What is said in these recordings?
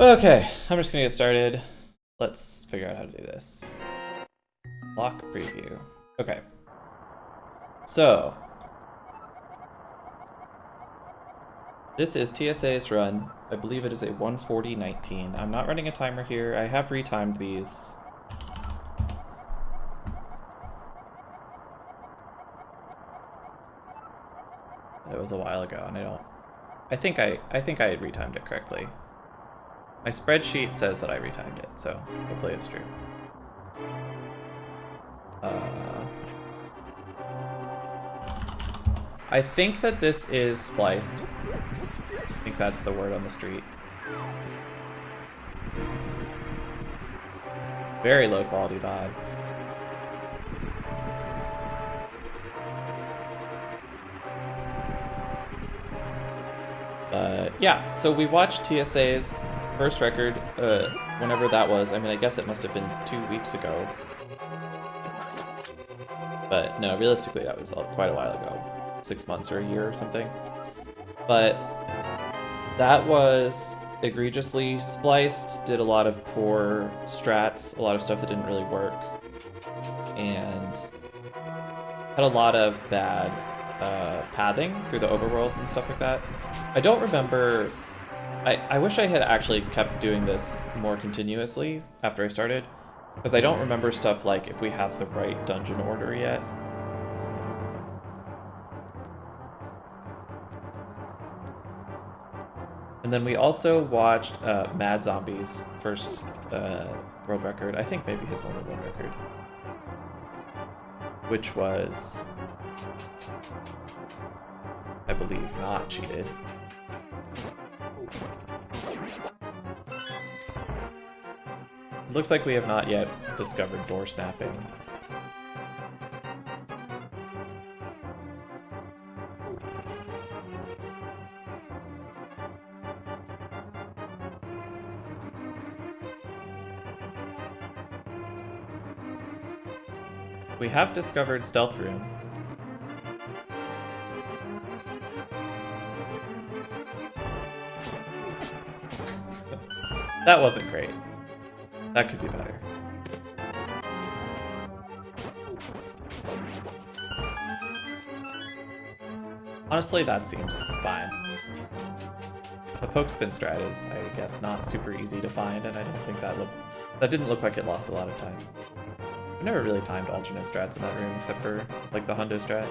Okay, I'm just gonna get started. Let's figure out how to do this. Lock preview. Okay. So, this is TSA's run. I believe it is a 1:40:19. I'm not running a timer here. I have retimed these. It was a while ago, and I think I had retimed it correctly. My spreadsheet says that I retimed it, so hopefully it's true. I think that this is spliced. I think that's the word on the street. Very low quality VOD. Yeah, so we watched TSA's first record, whenever that was. I mean, I guess it must have been 2 weeks ago. But no, realistically, that was quite a while ago. 6 months or a year or something. But that was egregiously spliced, did a lot of poor strats, a lot of stuff that didn't really work, and had a lot of bad pathing through the overworlds and stuff like that. I don't remember... I wish I had actually kept doing this more continuously after I started, because I don't remember stuff like if we have the right dungeon order yet. And then we also watched Mad Zombie's first world record. I think maybe his only world record. Which was, I believe, not cheated. It looks like we have not yet discovered door snapping. We have discovered Stealth Room. That wasn't great. That could be better. Honestly, that seems fine. The poke spin strat is, I guess, not super easy to find, and I don't think that didn't look like it lost a lot of time. I never really timed alternate strats in that room, except for, like, the Hundo strat.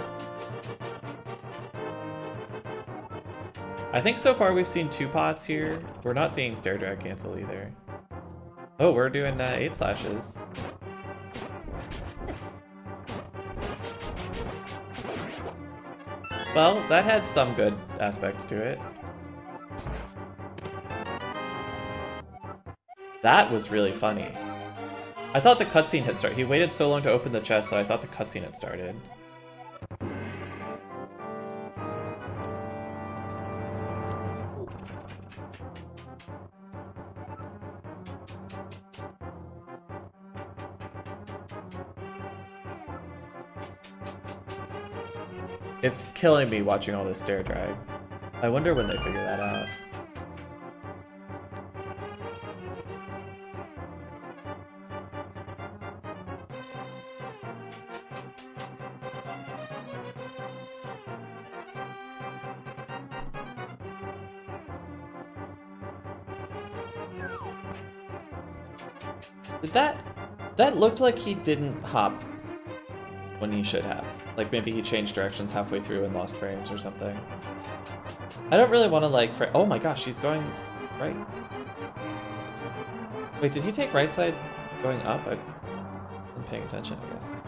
I think so far we've seen 2 pots here. We're not seeing stair drag cancel either. Oh, we're doing 8 slashes. Well, that had some good aspects to it. That was really funny. I thought the cutscene had started. He waited so long to open the chest that I thought the cutscene had started. It's killing me watching all this stair drag. I wonder when they figure that out. That looked like he didn't hop when he should have. Like maybe he changed directions halfway through and lost frames or something. I don't really want to like... Oh my gosh, he's going right. Wait, did he take right side going up? I wasn't paying attention, I guess.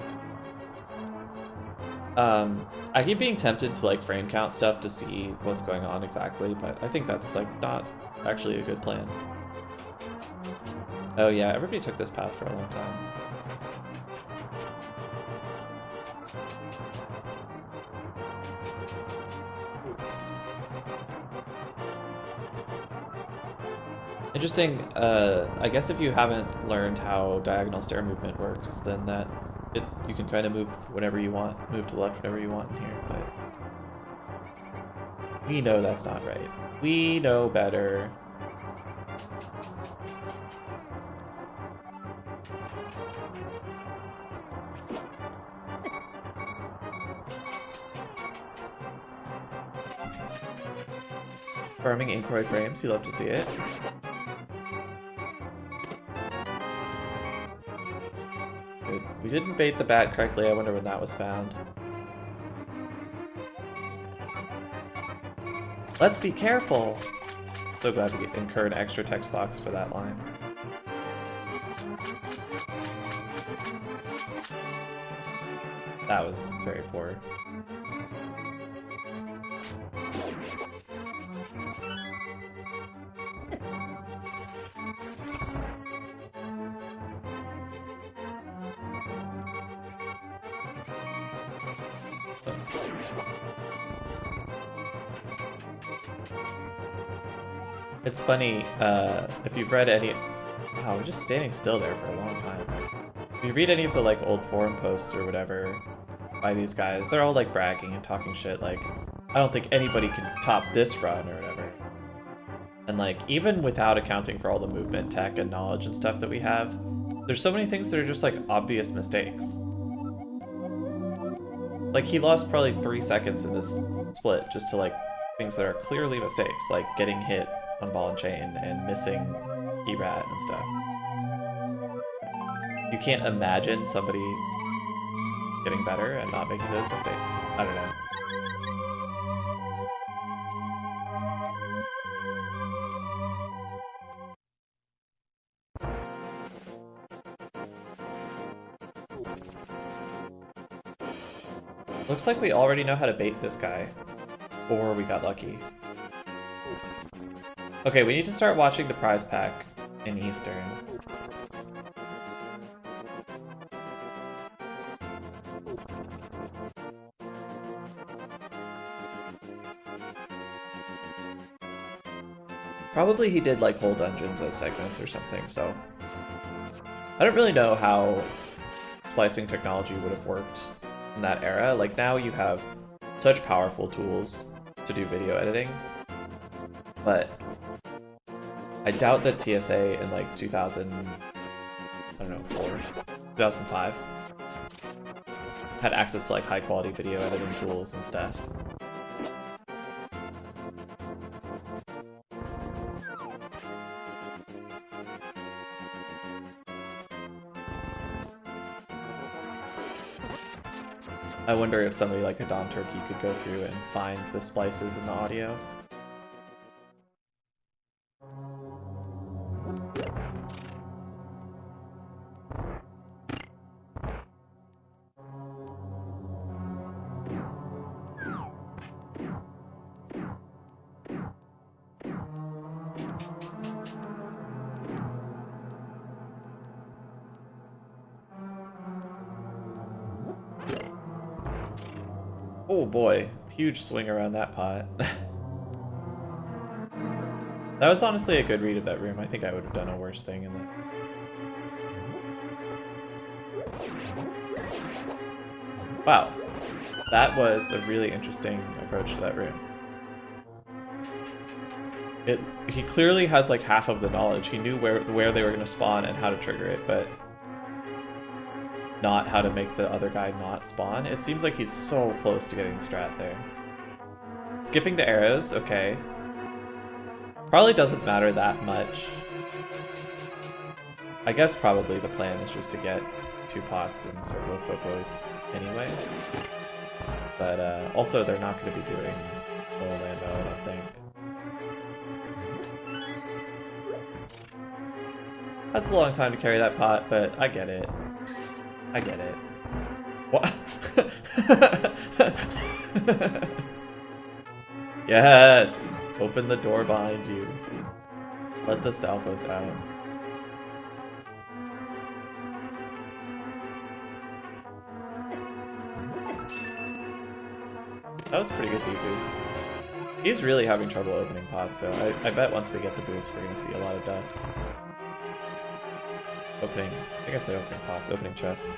I keep being tempted to like frame count stuff to see what's going on exactly, but I think that's like not actually a good plan. Oh yeah, everybody took this path for a long time. Interesting, I guess if you haven't learned how diagonal stair movement works, then you can kind of move whenever you want, move to the left whenever you want in here, but we know that's not right. We know better. Farming Inkwell frames, you love to see it. Good. We didn't bait the bat correctly, I wonder when that was found. Let's be careful! So glad we incurred extra text box for that line. That was very poor. It's funny, if you've read any... Wow, we're just standing still there for a long time. If you read any of the like old forum posts or whatever by these guys, they're all like bragging and talking shit like, I don't think anybody can top this run or whatever. And like, even without accounting for all the movement, tech, and knowledge and stuff that we have, there's so many things that are just like obvious mistakes. Like, he lost probably 3 seconds in this split just to like things that are clearly mistakes, like getting hit on ball and chain and missing key rat and stuff. You can't imagine somebody getting better and not making those mistakes. I don't know. Looks like we already know how to bait this guy. Or we got lucky. Okay, we need to start watching the prize pack in Eastern. Probably he did like whole dungeons as segments or something, so... I don't really know how splicing technology would have worked in that era. Like, now you have such powerful tools to do video editing, but I doubt that TSA in like 2000, I don't know, 2005 had access to like high quality video editing tools and stuff. I wonder if somebody like a Dom Turkey could go through and find the splices in the audio. Oh boy, huge swing around that pot. That was honestly a good read of that room. I think I would have done a worse thing in that. Wow, that was a really interesting approach to that room. He clearly has like half of the knowledge. He knew where they were going to spawn and how to trigger it, but not how to make the other guy not spawn. It seems like he's so close to getting the strat there. Skipping the arrows, okay. Probably doesn't matter that much. I guess probably the plan is just to get 2 pots in Circle of Popos anyway. But also they're not going to be doing Orlando, I don't think. That's a long time to carry that pot, but I get it. I get it. What? Yes! Open the door behind you. Let the Stalfos out. That was pretty good deep boost. He's really having trouble opening pots though. I bet once we get the boots we're gonna see a lot of dust. Opening, I guess they're opening pots, opening chests.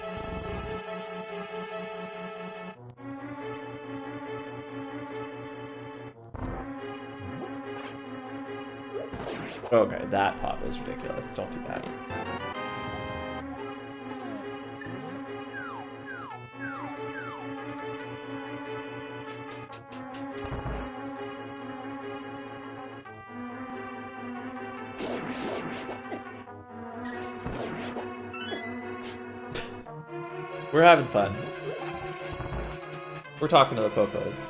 Okay, that pot was ridiculous. Don't do that. We're having fun. We're talking to the popos.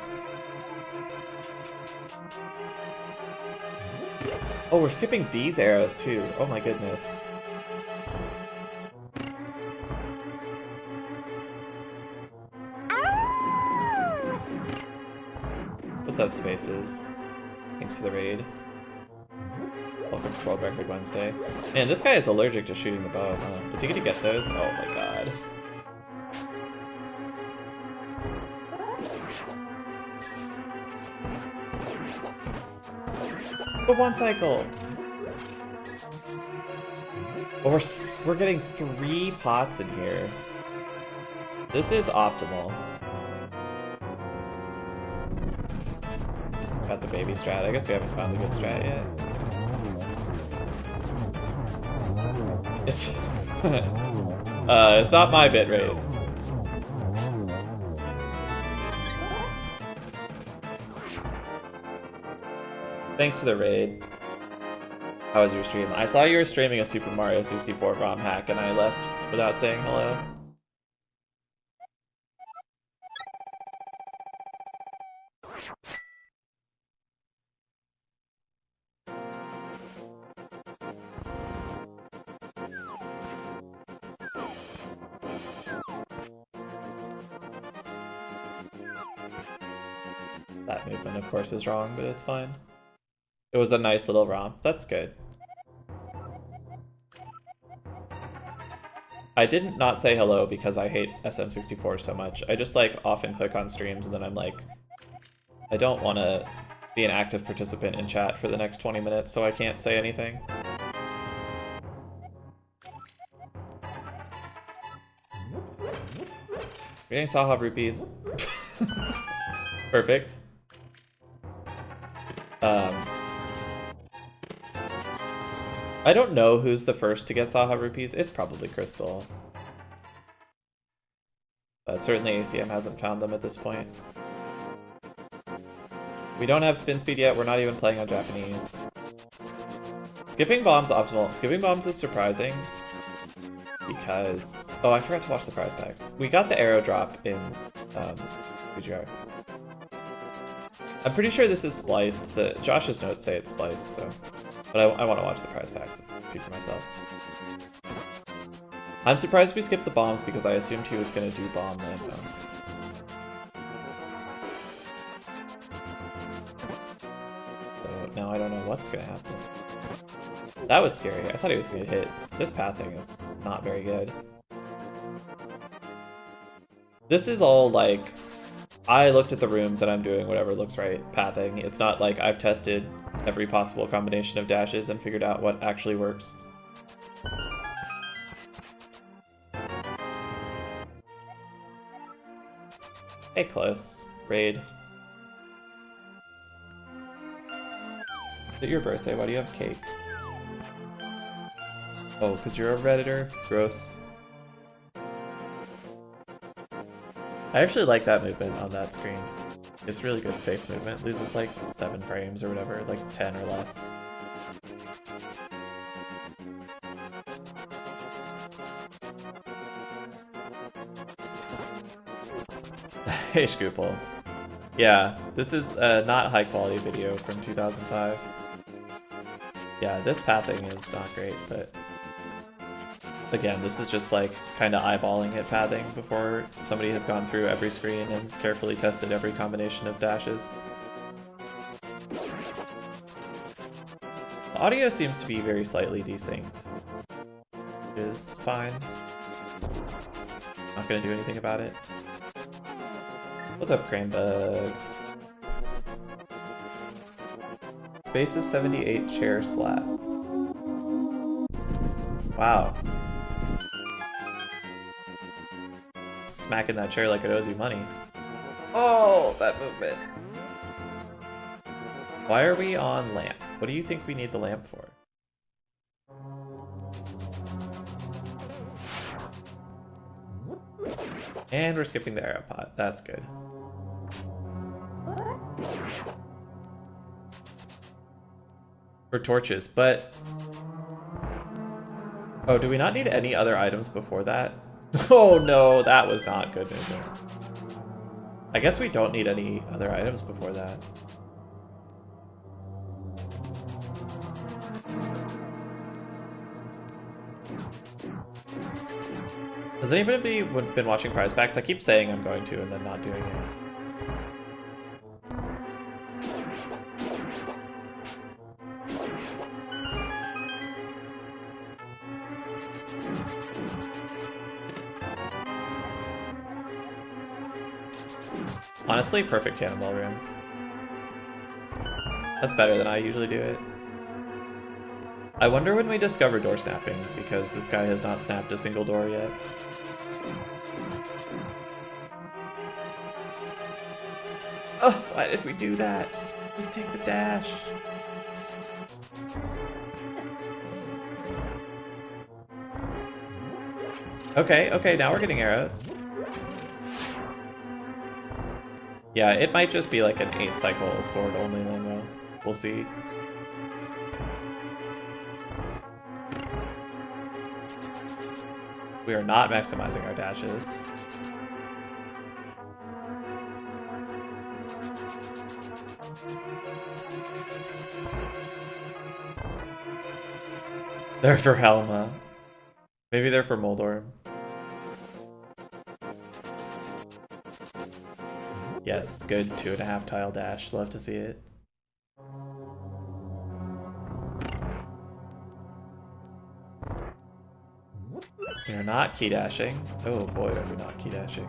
Oh, we're skipping these arrows too. Oh my goodness. What's up, Spaces? Thanks for the raid. Welcome to World Record Wednesday. Man, this guy is allergic to shooting the bow, huh? Is he gonna get those? Oh my god. The one cycle! Oh, we're getting 3 pots in here. This is optimal. Got the baby strat. I guess we haven't found the good strat yet. It's it's not my bit rate. Thanks for the raid. How was your stream? I saw you were streaming a Super Mario 64 ROM hack and I left without saying hello. That movement, of course, is wrong, but it's fine. It was a nice little romp. That's good. I didn't not say hello because I hate SM64 so much. I just like often click on streams and then I'm like, I don't want to be an active participant in chat for the next 20 minutes, so I can't say anything. We're getting Saha rupees. Perfect. I don't know who's the first to get Saha rupees. It's probably Crystal. But certainly ACM hasn't found them at this point. We don't have spin speed yet. We're not even playing on Japanese. Skipping bombs optimal. Skipping bombs is surprising because... Oh, I forgot to watch the prize packs. We got the arrow drop in VGR. I'm pretty sure this is spliced. Josh's notes say it's spliced, so... But I want to watch the prize packs and see for myself. I'm surprised we skipped the bombs because I assumed he was going to do bomb Lambo. So now I don't know what's going to happen. That was scary. I thought he was going to hit. This pathing is not very good. This is all like... I looked at the rooms and I'm doing whatever looks right pathing. It's not like I've tested every possible combination of dashes and figured out what actually works. Hey, close. Raid. Is it your birthday? Why do you have cake? Oh, because you're a Redditor? Gross. I actually like that movement on that screen. It's really good safe movement. Loses like 7 frames or whatever, like 10 or less. Hey, Scoople. Yeah, this is a not high quality video from 2005. Yeah, this pathing is not great, but... Again, this is just like kind of eyeballing at pathing before somebody has gone through every screen and carefully tested every combination of dashes. The audio seems to be very slightly desynced, which is fine. Not gonna do anything about it. What's up, Cranebug? Space is 78 chair slap. Wow. Smacking that chair like it owes you money. Oh, that movement. Why are we on lamp? What do you think we need the lamp for? And we're skipping the arrow pot. That's good. for torches, but... Oh, do we not need any other items before that? Oh no, that was not good. I guess we don't need any other items before that. Has anybody been watching Prize Packs? I keep saying I'm going to and then not doing it. Honestly, perfect cannonball room. That's better than I usually do it. I wonder when we discover door snapping, because this guy has not snapped a single door yet. Oh, why did we do that? Just take the dash. Okay, okay, now we're getting arrows. Yeah, it might just be like an 8-cycle sword only lingo. We'll see. We are not maximizing our dashes. They're for Helma. Maybe they're for Moldorm. Yes, good 2.5 tile dash. Love to see it. We are not key dashing. Oh boy, are we not key dashing.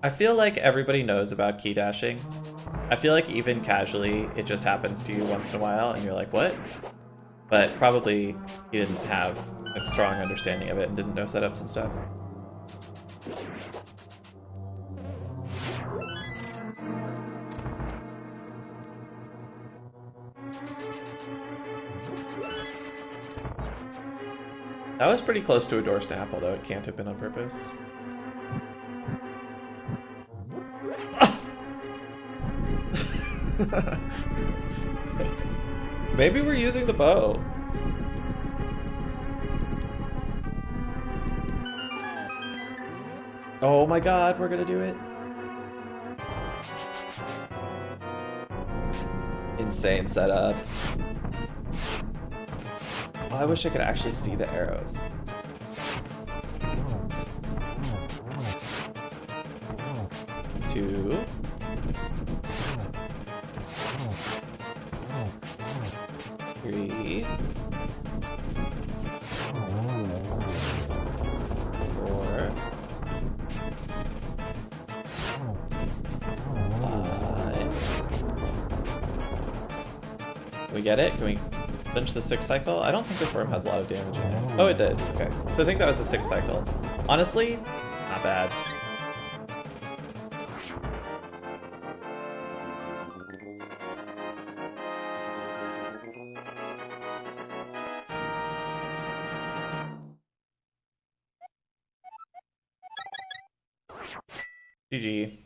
I feel like everybody knows about key dashing. I feel like even casually, it just happens to you once in a while and you're like, what? But probably you didn't have a strong understanding of it and didn't know setups and stuff. That was pretty close to a door snap, although it can't have been on purpose. Maybe we're using the bow. Oh my god, we're gonna do it. Insane setup. Oh, I wish I could actually see the arrows. Two. Three. Four. Five. Can we get it? Can we finish the 6th cycle? I don't think this worm has a lot of damage in it. Oh, it did. Okay. So I think that was a 6th cycle. Honestly, not bad. GG.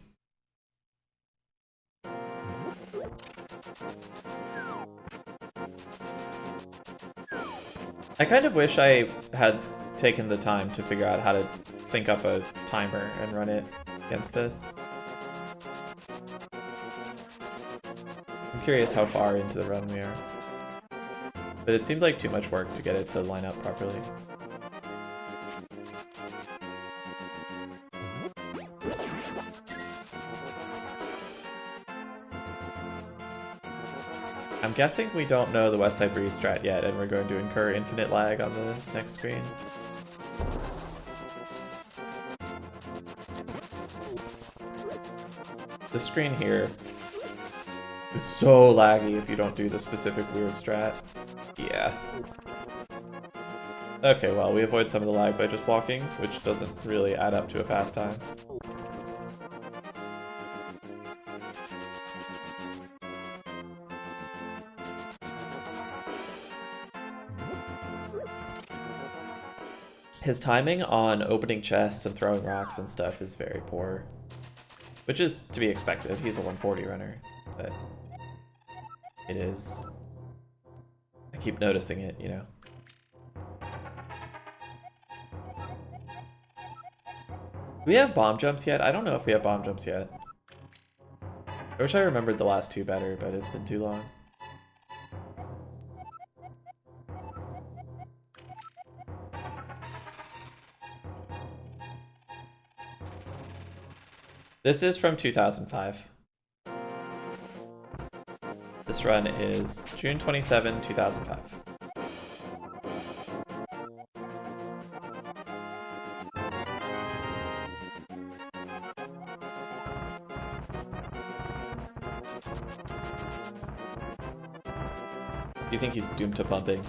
I kind of wish I had taken the time to figure out how to sync up a timer and run it against this. I'm curious how far into the run we are. But it seemed like too much work to get it to line up properly. I'm guessing we don't know the West Side Breeze strat yet, and we're going to incur infinite lag on the next screen. The screen here is so laggy if you don't do the specific weird strat. Yeah. Okay, well, we avoid some of the lag by just walking, which doesn't really add up to a fast time. His timing on opening chests and throwing rocks and stuff is very poor. Which is to be expected. He's a 140 runner. But it is. I keep noticing it, you know. Do we have bomb jumps yet? I don't know if we have bomb jumps yet. I wish I remembered the last two better, but it's been too long. This is from 2005. This run is June 27, 2005. Do you think he's doomed to bumping?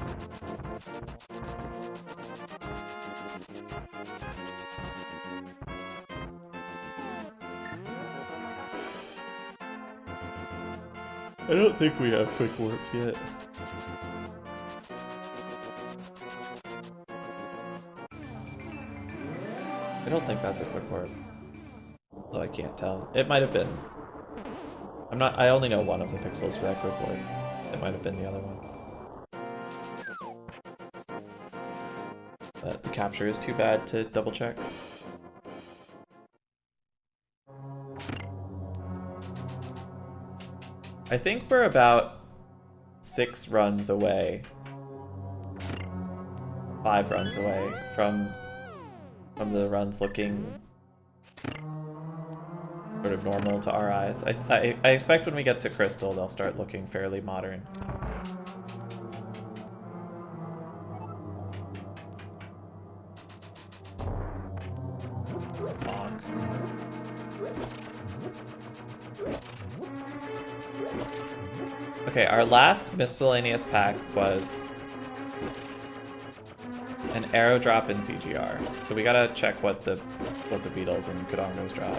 I don't think we have quick warps yet. I don't think that's a quick warp. Though I can't tell. It might have been. I only know one of the pixels for that quick warp. It might have been the other one. But the capture is too bad to double check. I think we're about 6 runs away. 5 runs away from the runs looking sort of normal to our eyes. I expect when we get to Crystal, they'll start looking fairly modern. Bonk. Okay, our last miscellaneous pack was an arrow drop in CGR. So we gotta check what the Beatles and Kodongos drop.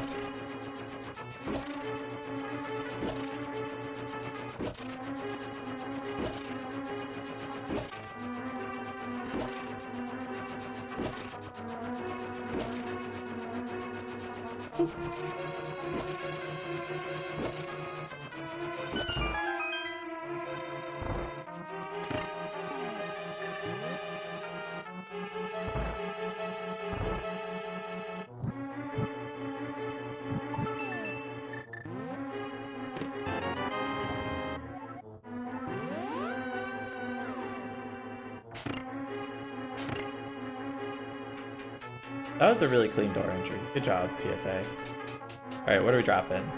That was a really clean door entry. Good job, TSA. Alright, what are we dropping?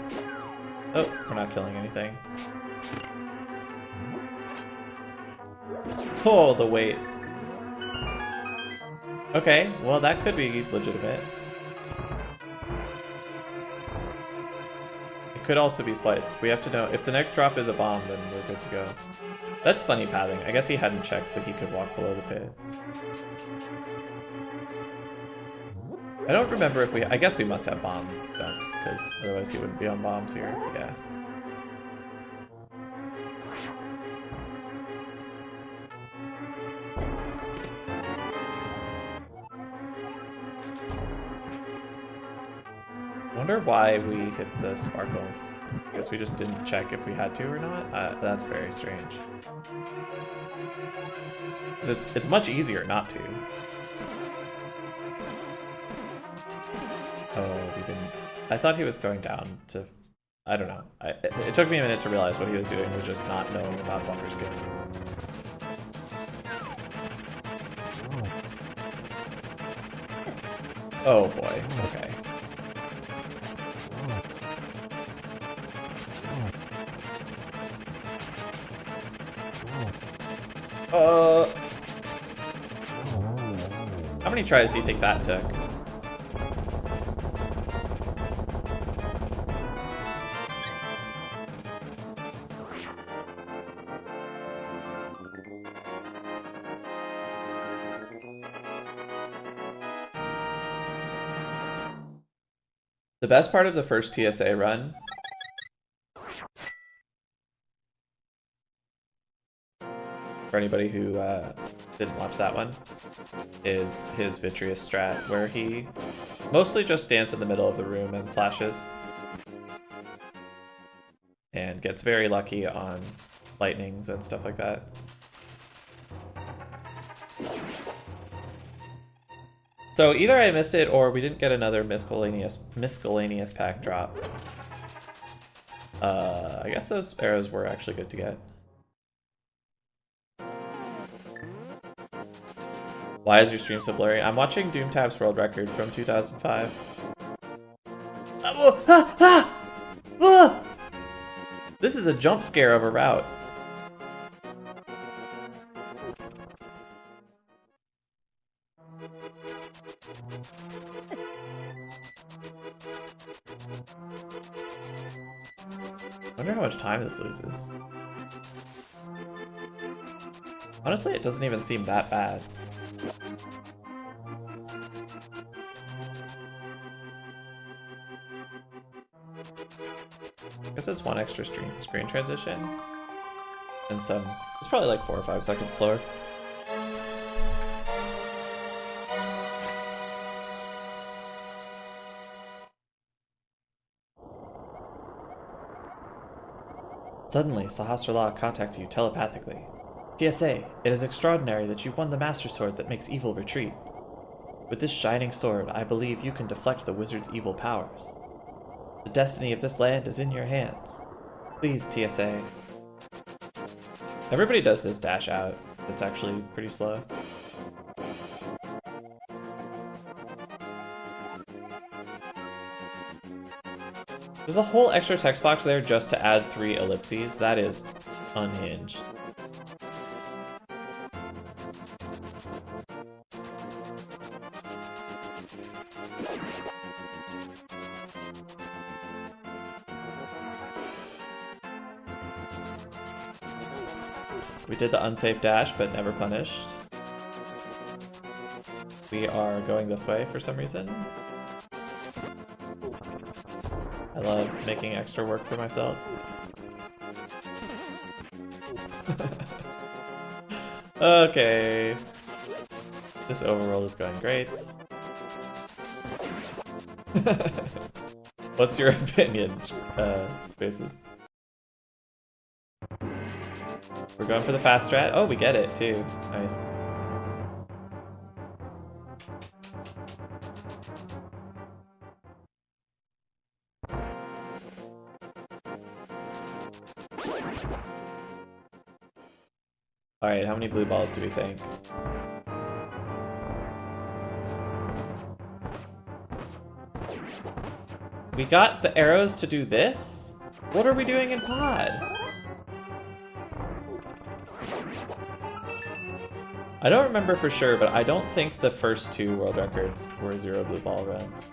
Oh, we're not killing anything. Oh, the weight. Okay, well that could be legitimate. It could also be spliced. We have to know, if the next drop is a bomb, then we're good to go. That's funny pathing. I guess he hadn't checked, but he could walk below the pit. I don't remember if I guess we must have bomb jumps, because otherwise he wouldn't be on bombs here. Yeah. I wonder why we hit the sparkles. I guess we just didn't check if we had to or not. That's very strange. 'Cause it's much easier not to. Oh, we didn't. I thought he was going down to... I don't know. It took me a minute to realize what he was doing was just not knowing about bunker skipping. Oh boy, okay. How many tries do you think that took? The best part of the first TSA run for anybody who didn't watch that one is his Vitreous strat, where he mostly just stands in the middle of the room and slashes and gets very lucky on lightnings and stuff like that. So either I missed it or we didn't get another miscellaneous pack drop. I guess those arrows were actually good to get. Why is your stream so blurry? I'm watching Doomtab's world record from 2005. This is a jump scare of a route. I wonder how much time this loses. Honestly, it doesn't even seem that bad. I guess it's one extra screen transition. And some, it's probably like 4 or 5 seconds slower. Suddenly, Sahasrarla contacts you telepathically. TSA, it is extraordinary that you won the Master Sword that makes evil retreat. With this shining sword, I believe you can deflect the wizard's evil powers. The destiny of this land is in your hands. Please, TSA. Everybody does this dash out. It's actually pretty slow. There's a whole extra text box there just to add 3 ellipses. That is unhinged. We did the unsafe dash, but never punished. We are going this way for some reason. I love making extra work for myself. Okay. This overworld is going great. What's your opinion, Spaces? We're going for the fast strat. Oh, we get it too. Nice. Alright, how many blue balls do we think? We got the arrows to do this? What are we doing in pod? I don't remember for sure, but I don't think the first 2 world records were 0 blue ball runs.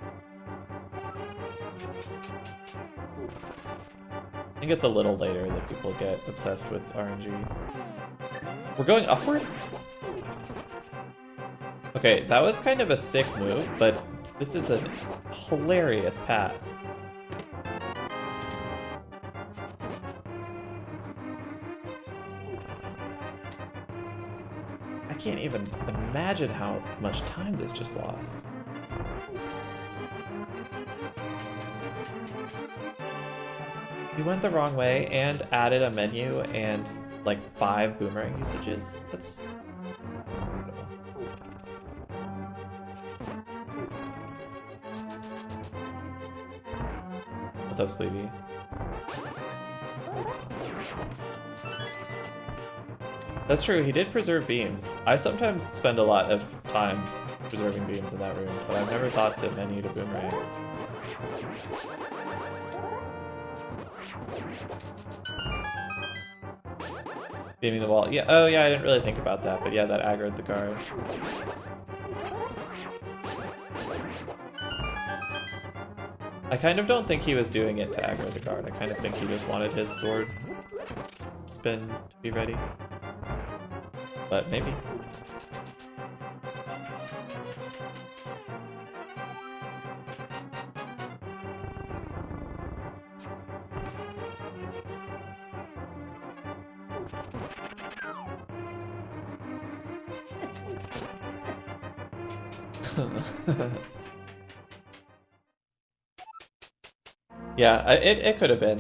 I think it's a little later that people get obsessed with RNG. We're going upwards? Okay, that was kind of a sick move, but this is a hilarious path. I can't even imagine how much time this just lost. He went the wrong way and added a menu and like 5 boomerang usages. That's incredible. What's up, Spleevy? That's true, he did preserve beams. I sometimes spend a lot of time preserving beams in that room, but I've never thought to menu to boomerang. Beaming the wall. Yeah, oh yeah, I didn't really think about that, but yeah, that aggroed the guard. I kind of don't think he was doing it to aggro the guard. I kind of think he just wanted his sword spin to be ready. But maybe. Yeah, it could have been.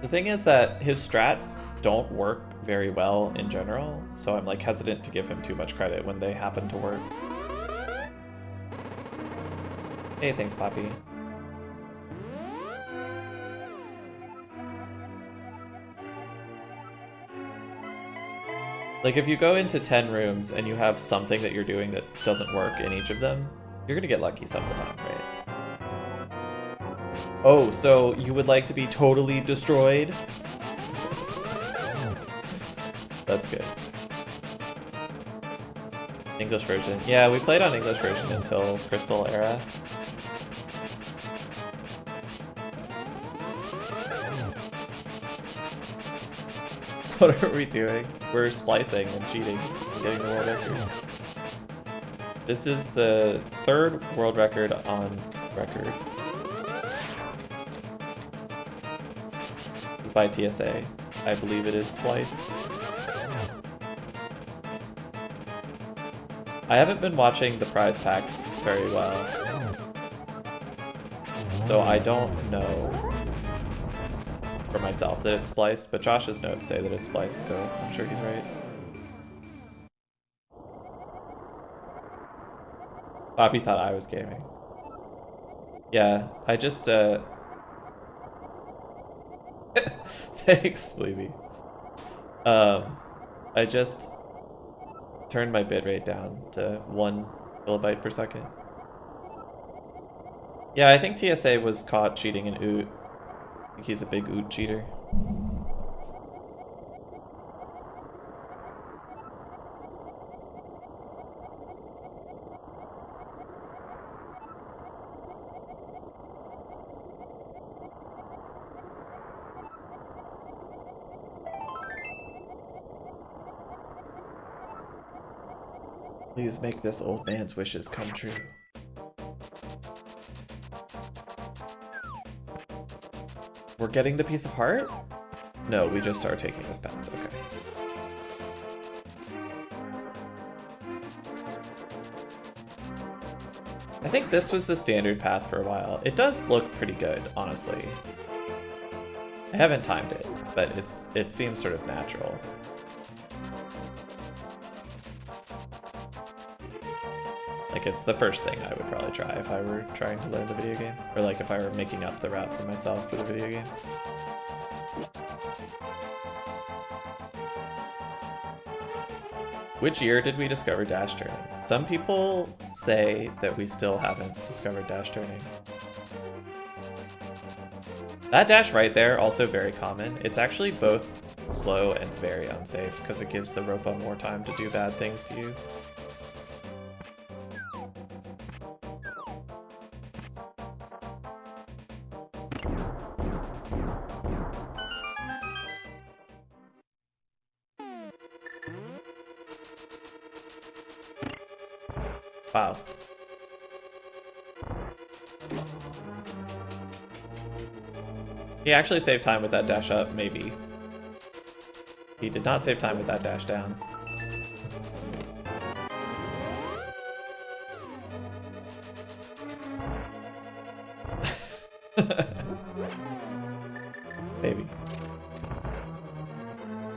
The thing is that his strats don't work very well in general, so I'm like hesitant to give him too much credit when they happen to work. Hey, thanks, Poppy. Like, if you go into 10 rooms and you have something that you're doing that doesn't work in each of them, you're gonna get lucky some of the time, right? Oh, so you would like to be totally destroyed? That's good. English version. Yeah, we played on English version until Crystal Era. What are we doing? We're splicing and cheating and getting the world record. This is the 3rd world record on record. This is by TSA. I believe it is Spliced. I haven't been watching the prize packs very well, so I don't know for myself that it's spliced, but Josh's notes say that it's spliced, so I'm sure he's right. Bobby thought I was gaming. Yeah, I just, thanks, Sleepy. I just turned my bitrate down to 1 kilobyte per second. Yeah, I think TSA was caught cheating in OOT. I think he's a big OOT cheater. Please make this old man's wishes come true. We're getting the piece of heart? No, we just started taking this path. Okay. I think this was the standard path for a while. It does look pretty good, honestly. I haven't timed it, but it seems sort of natural. Like, it's the first thing I would probably try if I were trying to learn the video game. Or like if I were making up the route for myself for the video game. Which year did we discover dash turning? Some people say that we still haven't discovered dash turning. That dash right there, also very common. It's actually both slow and very unsafe because it gives the robot more time to do bad things to you. Wow. He actually saved time with that dash up, maybe. He did not save time with that dash down. Maybe.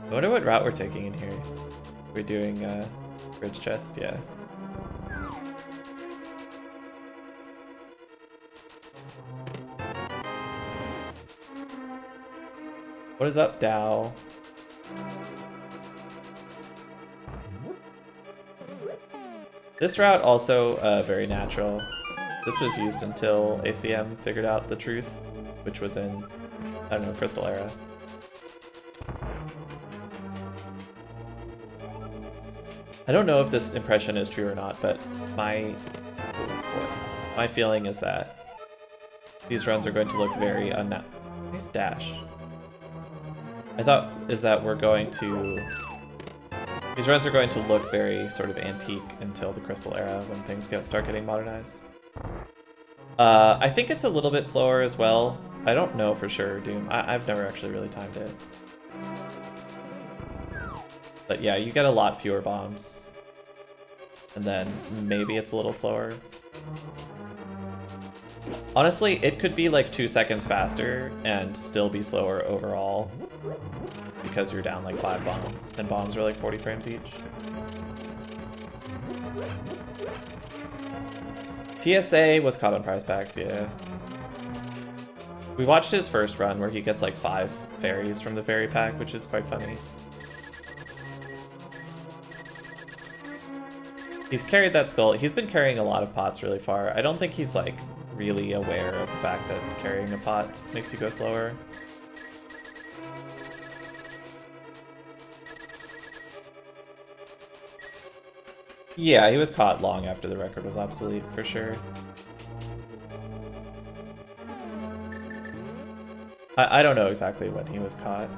I wonder what route we're taking in here. We're doing bridge chest, yeah. What is up, Dow? This route also very natural. This was used until ACM figured out the truth, which was in, I don't know, Crystal Era. I don't know if this impression is true or not, but my feeling is that these runs are going to look very nice dash. I thought is that we're going to... These runs are going to look very sort of antique until the Crystal Era when things start getting modernized. I think it's a little bit slower as well. I don't know for sure, Doom. I've never actually really timed it. But yeah, you get a lot fewer bombs. And then maybe it's a little slower. Honestly, it could be like 2 seconds faster and still be slower overall because you're down like 5 bombs, and bombs are like 40 frames each. TSA was caught on prize packs, yeah. We watched his first run where he gets like 5 fairies from the fairy pack, which is quite funny. He's carried that skull. He's been carrying a lot of pots really far. I don't think he's like really aware of the fact that carrying a pot makes you go slower. Yeah, he was caught long after the record was obsolete, for sure. I don't know exactly when he was caught.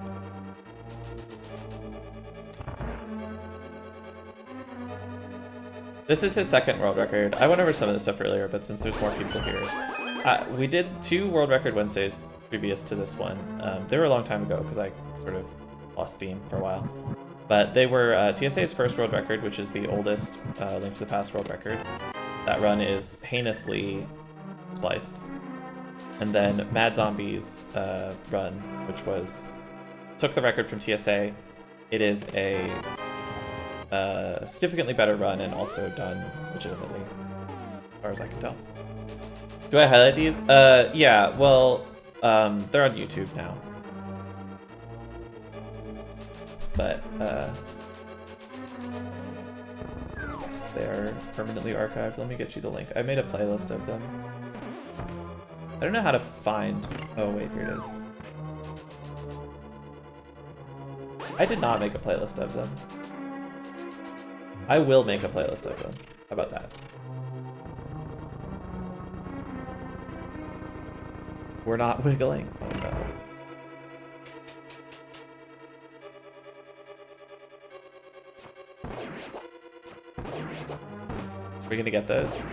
This is his second world record. I went over some of this stuff earlier, but since there's more people here. We did 2 World Record Wednesdays previous to this one. They were a long time ago because I sort of lost steam for a while. But they were TSA's first world record, which is the oldest Link to the Past world record. That run is heinously spliced. And then Mad Zombie's run, which took the record from TSA. It is a significantly better run and also done legitimately, as far as I can tell. Do I highlight these? Yeah, well, they're on YouTube now. But, yes, they're permanently archived. Let me get you the link. I made a playlist of them. I don't know how to find... Oh, wait, here it is. I did not make a playlist of them. I will make a playlist of them. How about that? We're not wiggling. Oh no. Are we gonna get this?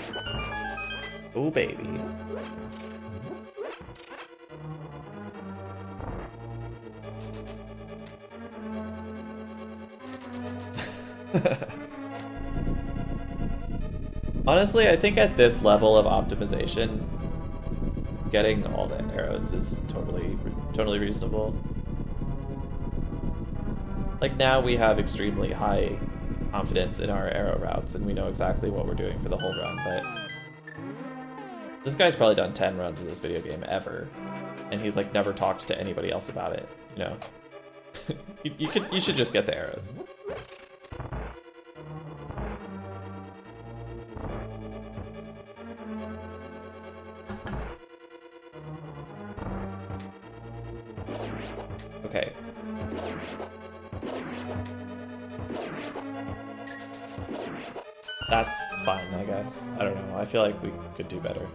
Oh baby. Honestly, I think at this level of optimization, getting all the arrows is totally reasonable. Like now we have extremely high confidence in our arrow routes and we know exactly what we're doing for the whole run, but this guy's probably done 10 runs of this video game ever, and he's like never talked to anybody else about it, you know? you should just get the arrows. Okay. That's fine, I guess. I don't know. I feel like we could do better.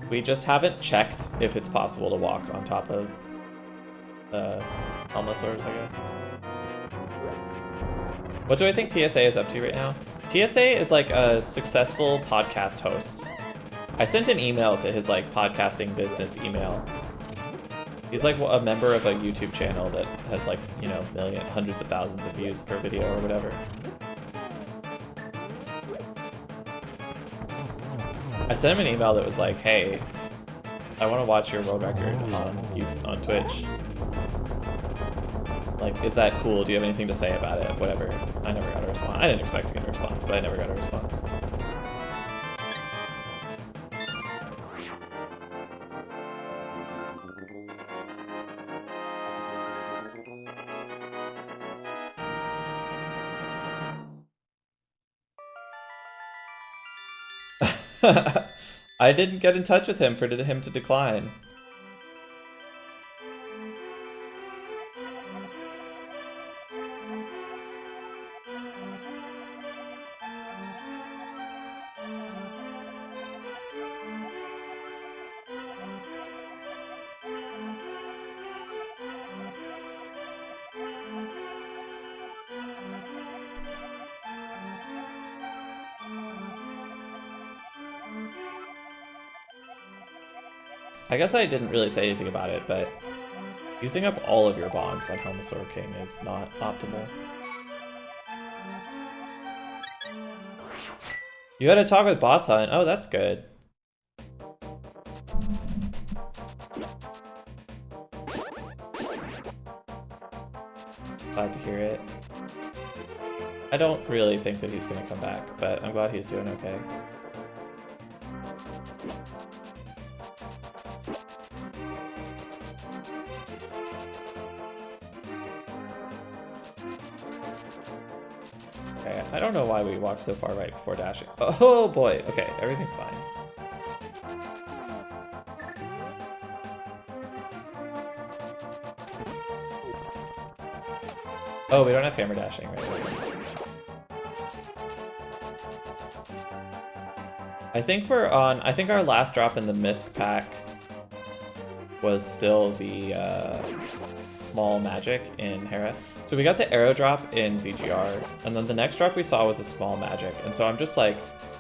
We just haven't checked if it's possible to walk on top of Helmosaurs, I guess. What do I think TSA is up to right now? TSA is like a successful podcast host. I sent an email to his like podcasting business email. He's like a member of a YouTube channel that has like, you know, hundreds of thousands of views per video or whatever. I sent him an email that was like, hey, I want to watch your world record on Twitch. Like, is that cool? Do you have anything to say about it? Whatever. I never got a response. I didn't expect to get a response, but I never got a response. I didn't get in touch with him for him to decline. I guess I didn't really say anything about it, but Using up all of your bombs on Helmasaur King is not optimal. You had a talk with Boss Hunt. Oh, that's good. Glad to hear it. I don't really think that he's gonna come back, but I'm glad he's doing okay. Okay, I don't know why we walked so far right before dashing. Oh boy, okay, everything's fine. Oh, we don't have hammer dashing right. I think we're on, I think our last drop in the Mist pack was still the small magic in Hera. So we got the arrow drop in ZGR, and then the next drop we saw was a small magic, and so I'm just like,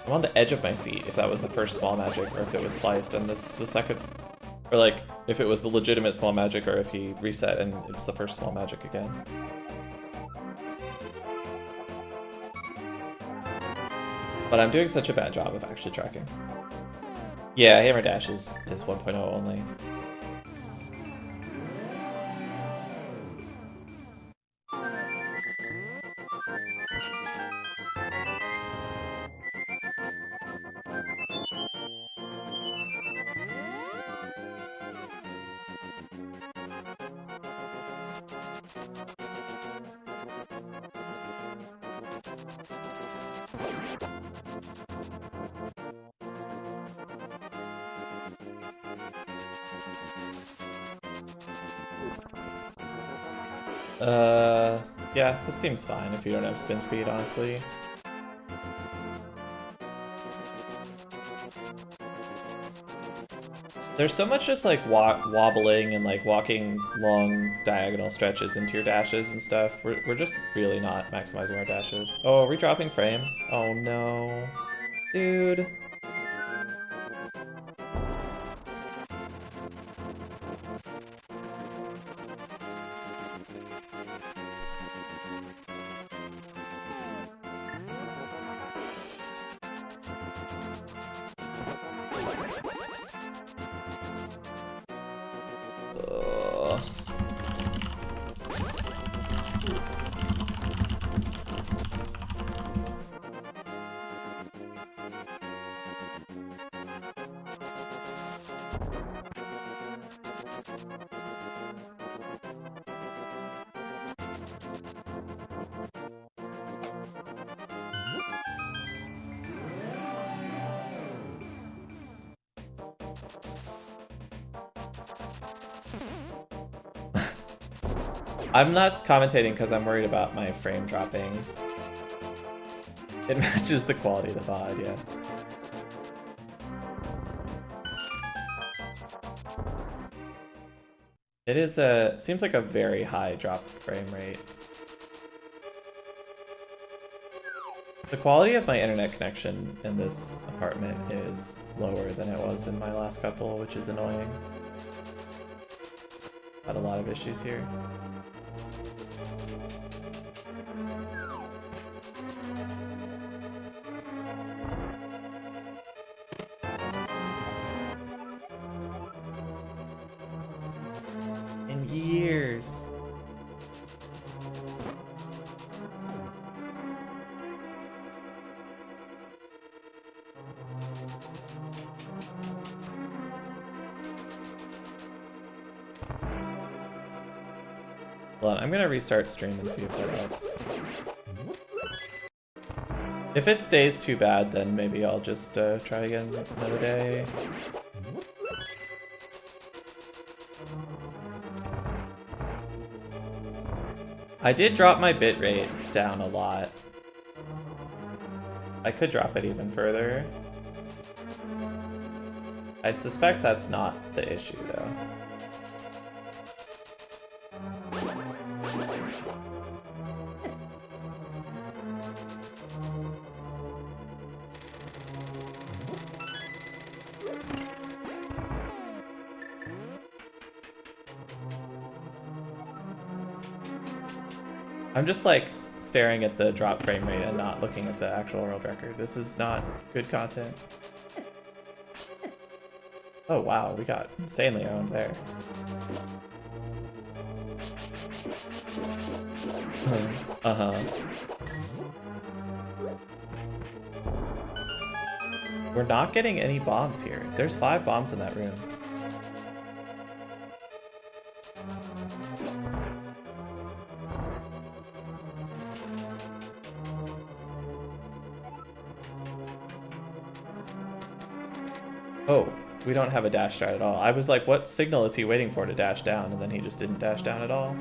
I'm on the edge of my seat if that was the first small magic or if it was Spliced and it's the second, or like if it was the legitimate small magic or if he reset and it's the first small magic again. But I'm doing such a bad job of actually tracking. Yeah, Hammer Dash is 1.0 only. Yeah, this seems fine if you don't have spin speed, honestly. There's so much just like wobbling and like walking long diagonal stretches into your dashes and stuff. We're just really not maximizing our dashes. Oh, are we dropping frames? Oh no. Dude. Ugh. I'm not commentating because I'm worried about my frame dropping. It matches the quality of the VOD, yeah. It is seems like a very high drop frame rate. The quality of my internet connection in this apartment is lower than it was in my last couple, which is annoying. Had a lot of issues here. In years. Hold on, I'm gonna restart stream and see if that helps. If it stays too bad, then maybe I'll just try again another day. I did drop my bitrate down a lot. I could drop it even further. I suspect that's not the issue, though. I'm just like staring at the drop frame rate and not looking at the actual world record. This is not good content. Oh wow, we got insanely owned there. Uh-huh. We're not getting any bombs here. There's 5 bombs in that room. Oh, we don't have a dash strat at all. I was like, what signal is he waiting for to dash down? And then he just didn't dash down at all.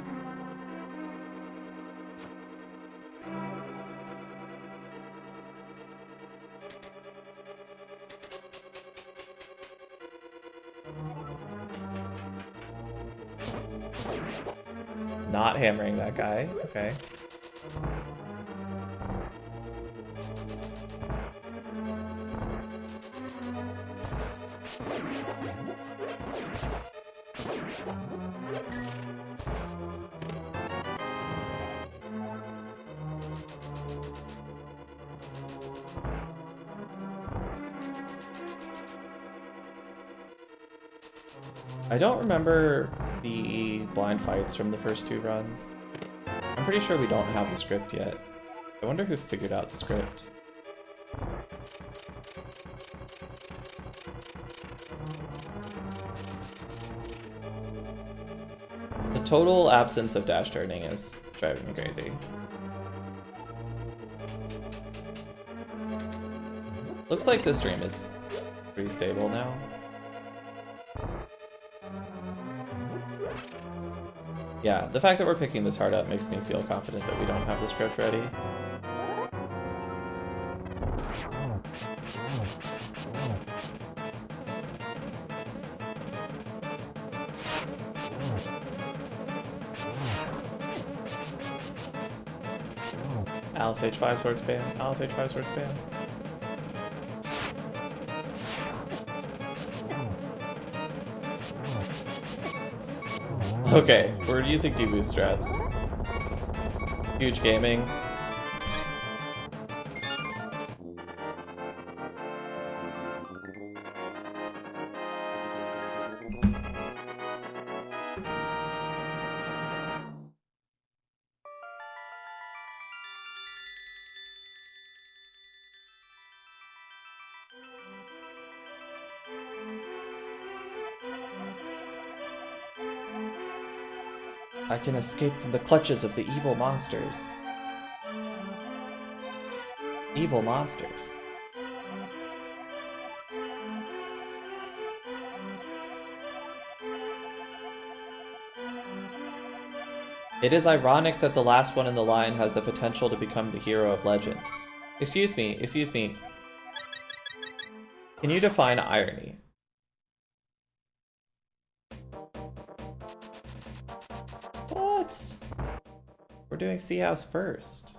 Not hammering that guy. Okay. I don't remember the blind fights from the first 2 runs. I'm pretty sure we don't have the script yet. I wonder who figured out the script. The total absence of dash turning is driving me crazy. Looks like this stream is pretty stable now. Yeah, the fact that we're picking this hard up makes me feel confident that we don't have the script ready. Alice H5 sword spam. Alice H5 sword spam. Okay, we're using deboost strats. Huge gaming. I can escape from the clutches of the evil monsters. Evil monsters. It is ironic that the last one in the line has the potential to become the hero of legend. Excuse me, excuse me. Can you define irony? What? We're doing Sea House first.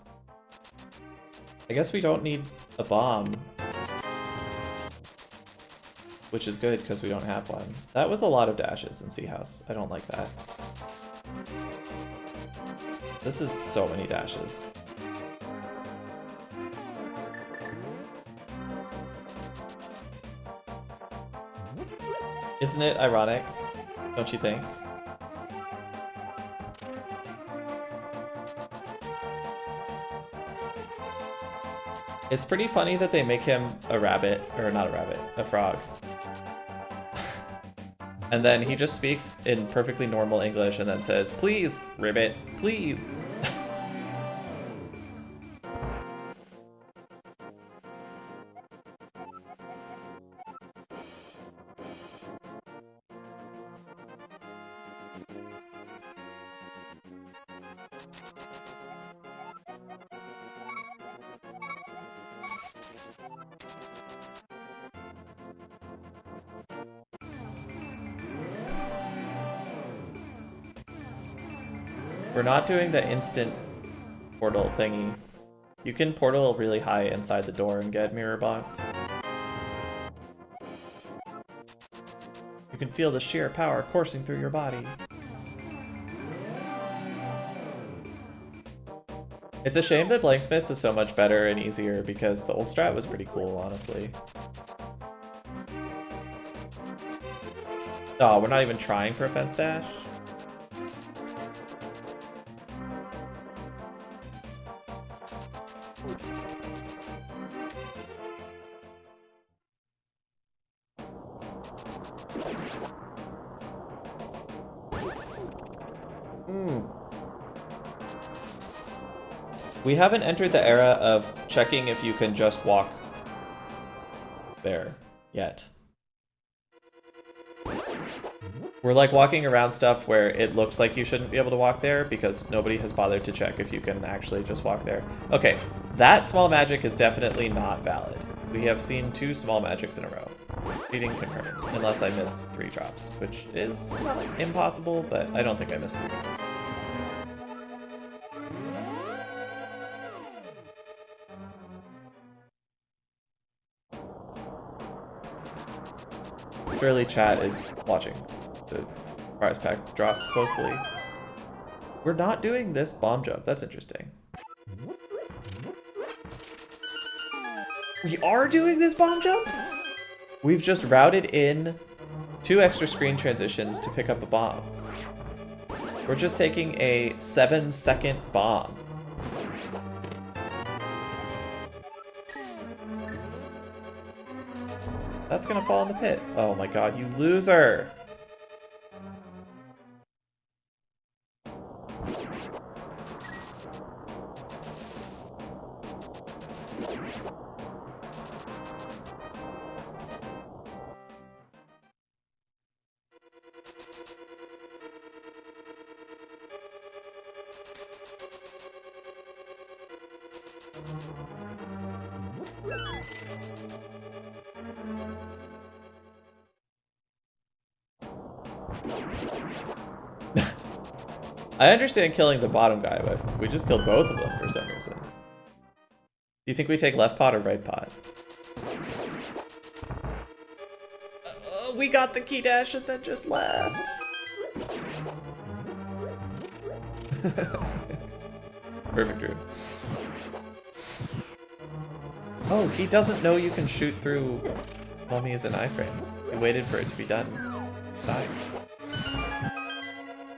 I guess we don't need a bomb. Which is good because we don't have one. That was a lot of dashes in Sea House. I don't like that. This is so many dashes. Isn't it ironic? Don't you think? It's pretty funny that they make him a rabbit, or not a rabbit, a frog. And then he just speaks in perfectly normal English and then says, "Please, ribbit, please." We're not doing the instant portal thingy. You can portal really high inside the door and get mirror blocked. You can feel the sheer power coursing through your body. It's a shame that Blanksmiths is so much better and easier because the old strat was pretty cool, honestly. Oh, we're not even trying for a fence dash? We haven't entered the era of checking if you can just walk there yet. We're like walking around stuff where it looks like you shouldn't be able to walk there because nobody has bothered to check if you can actually just walk there. Okay, that small magic is definitely not valid. We have seen 2 small magics in a row. Cheating confirmed, unless I missed 3 drops, which is not impossible, but I don't think I missed 3 drops. Surely chat is watching the prize pack drops closely. We're not doing this bomb jump. That's interesting. We are doing this bomb jump? We've just routed in 2 extra screen transitions to pick up a bomb. We're just taking a 7-second bomb. That's gonna fall in the pit. Oh my god, you loser! I understand killing the bottom guy, but we just killed both of them for some reason. Do you think we take left pot or right pot? We got the key dash and then just left. Perfect room. Oh, he doesn't know you can shoot through mummies and iframes. We waited for it to be done. Bye.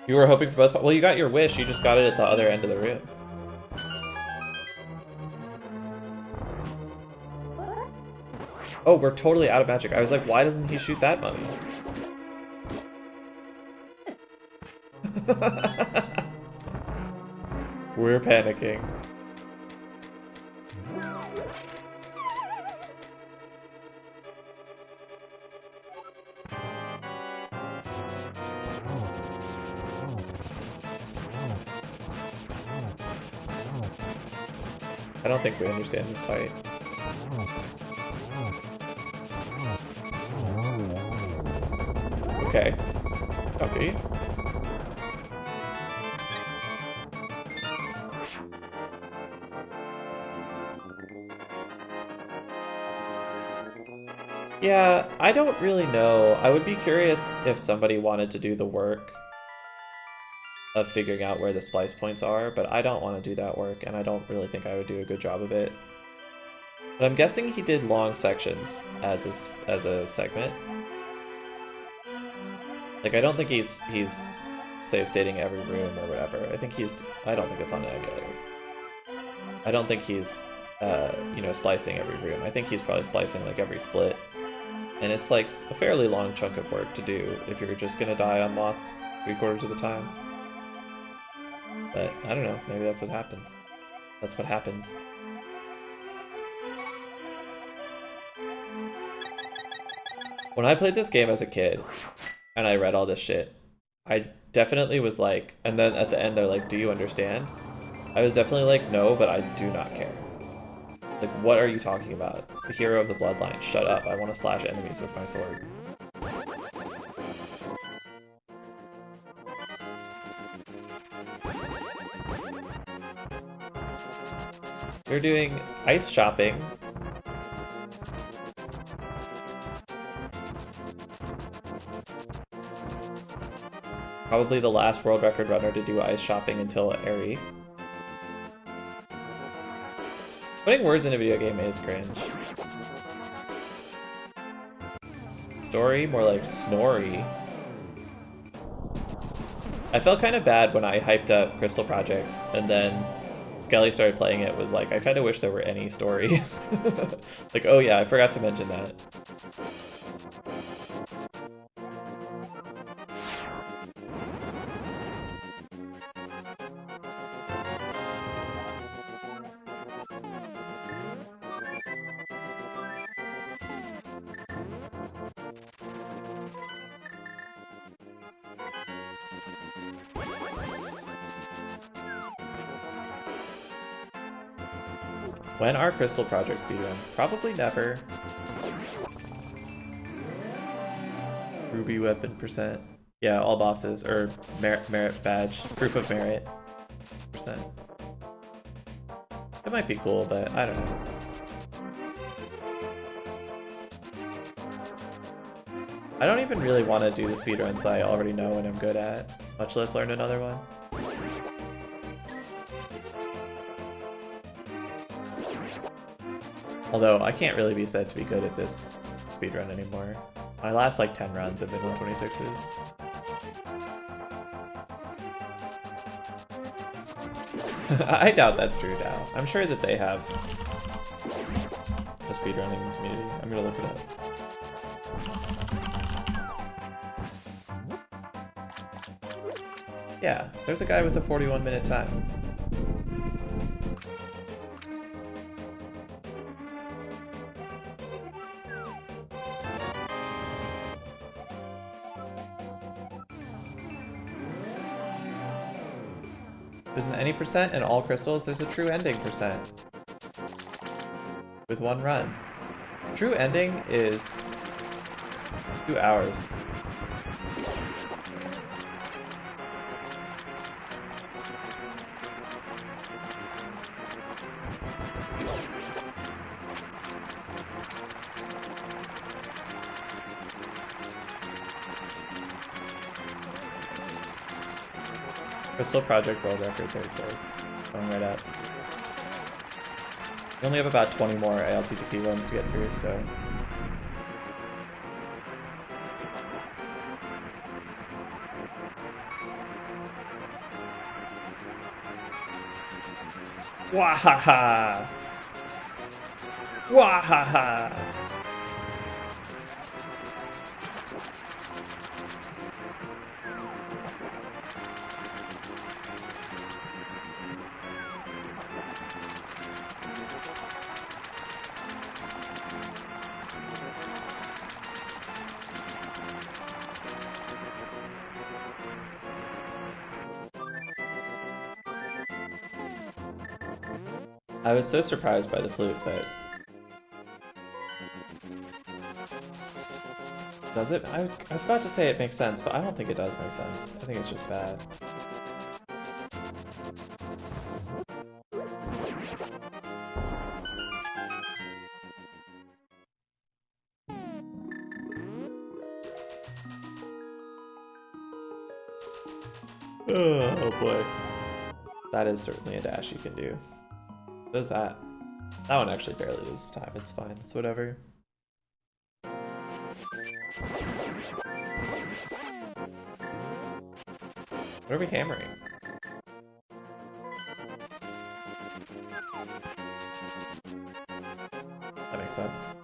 You were hoping for both. Well, you got your wish. You just got it at the other end of the room. Oh, we're totally out of magic. I was like, why doesn't he shoot that mummy? We're panicking. I don't think we understand this fight. Okay. Copy. Yeah, I don't really know. I would be curious if somebody wanted to do the work of figuring out where the splice points are, but I don't want to do that work, and I don't really think I would do a good job of it. But I'm guessing he did long sections as a segment. Like, I don't think he's save stating every room or whatever. I don't think it's on emulator. I don't think he's, you know, splicing every room. I think he's probably splicing like every split. And it's like a fairly long chunk of work to do if you're just gonna die on Moth 3/4 of the time. But I don't know, maybe that's what happens. That's what happened. When I played this game as a kid, and I read all this shit, I definitely was like, and then at the end they're like, do you understand? I was definitely like, no, but I do not care. Like, what are you talking about? The hero of the bloodline, shut up, I want to slash enemies with my sword. You're doing ice shopping. Probably the last world record runner to do ice shopping until Eri. Putting words in a video game is cringe. Story? More like snorry. I felt kind of bad when I hyped up Crystal Project, and then Skelly started playing it, was like, I kind of wish there were any story. Like, oh yeah, I forgot to mention that. When are Crystal Project speedruns? Probably never. Ruby weapon percent. Yeah, all bosses, or merit badge, proof of merit percent. It might be cool, but I don't know. I don't even really want to do the speedruns that I already know and I'm good at, much less learn another one. Although, I can't really be said to be good at this speedrun anymore. My last, like, 10 runs have been 126s. I doubt that's true, Dow. I'm sure that they have a speedrunning community. I'm gonna look it up. Yeah, there's a guy with a 41-minute time. There's an any percent in all crystals. There's a true ending percent. With one run. True ending is 2 hours. Crystal Project World Record Thursdays. Going right up. We only have about 20 more ALTTP ones to get through, so... Wahaha! Wahaha! I was so surprised by the flute, but... Does it? I was about to say it makes sense, but I don't think it does make sense. I think it's just bad. Oh boy. That is certainly a dash you can do. What is that? That one actually barely loses time. It's fine. It's whatever. What are we hammering? That makes sense.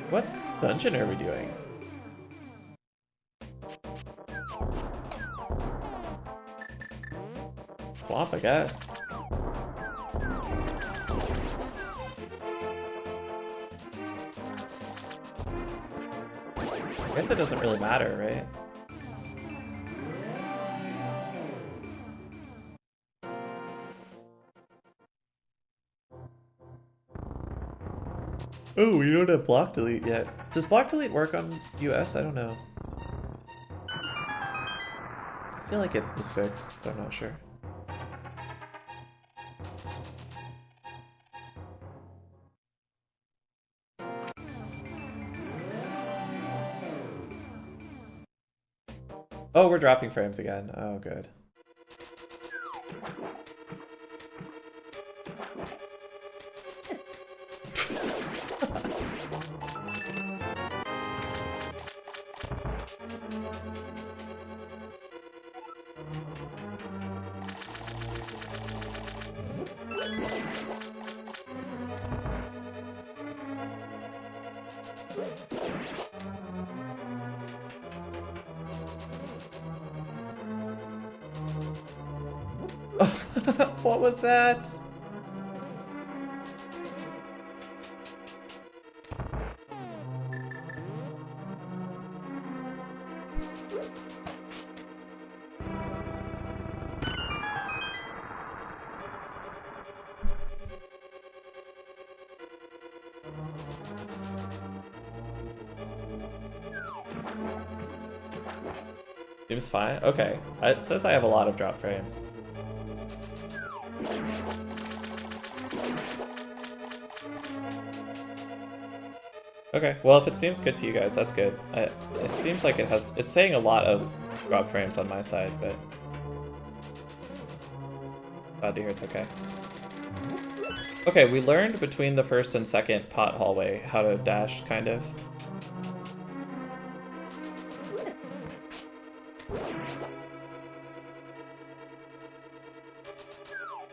What dungeon are we doing? Swamp, I guess. I guess it doesn't really matter, right? Oh, we don't have block delete yet. Does block delete work on US? I don't know. I feel like it was fixed, but I'm not sure. Oh, we're dropping frames again. Oh, good. What was that? Seems fine. Okay. It says I have a lot of drop frames. Okay, well if it seems good to you guys, that's good. It seems like it's saying a lot of drop frames on my side, but glad to hear it's okay. Okay, we learned between the first and second pot hallway how to dash, kind of.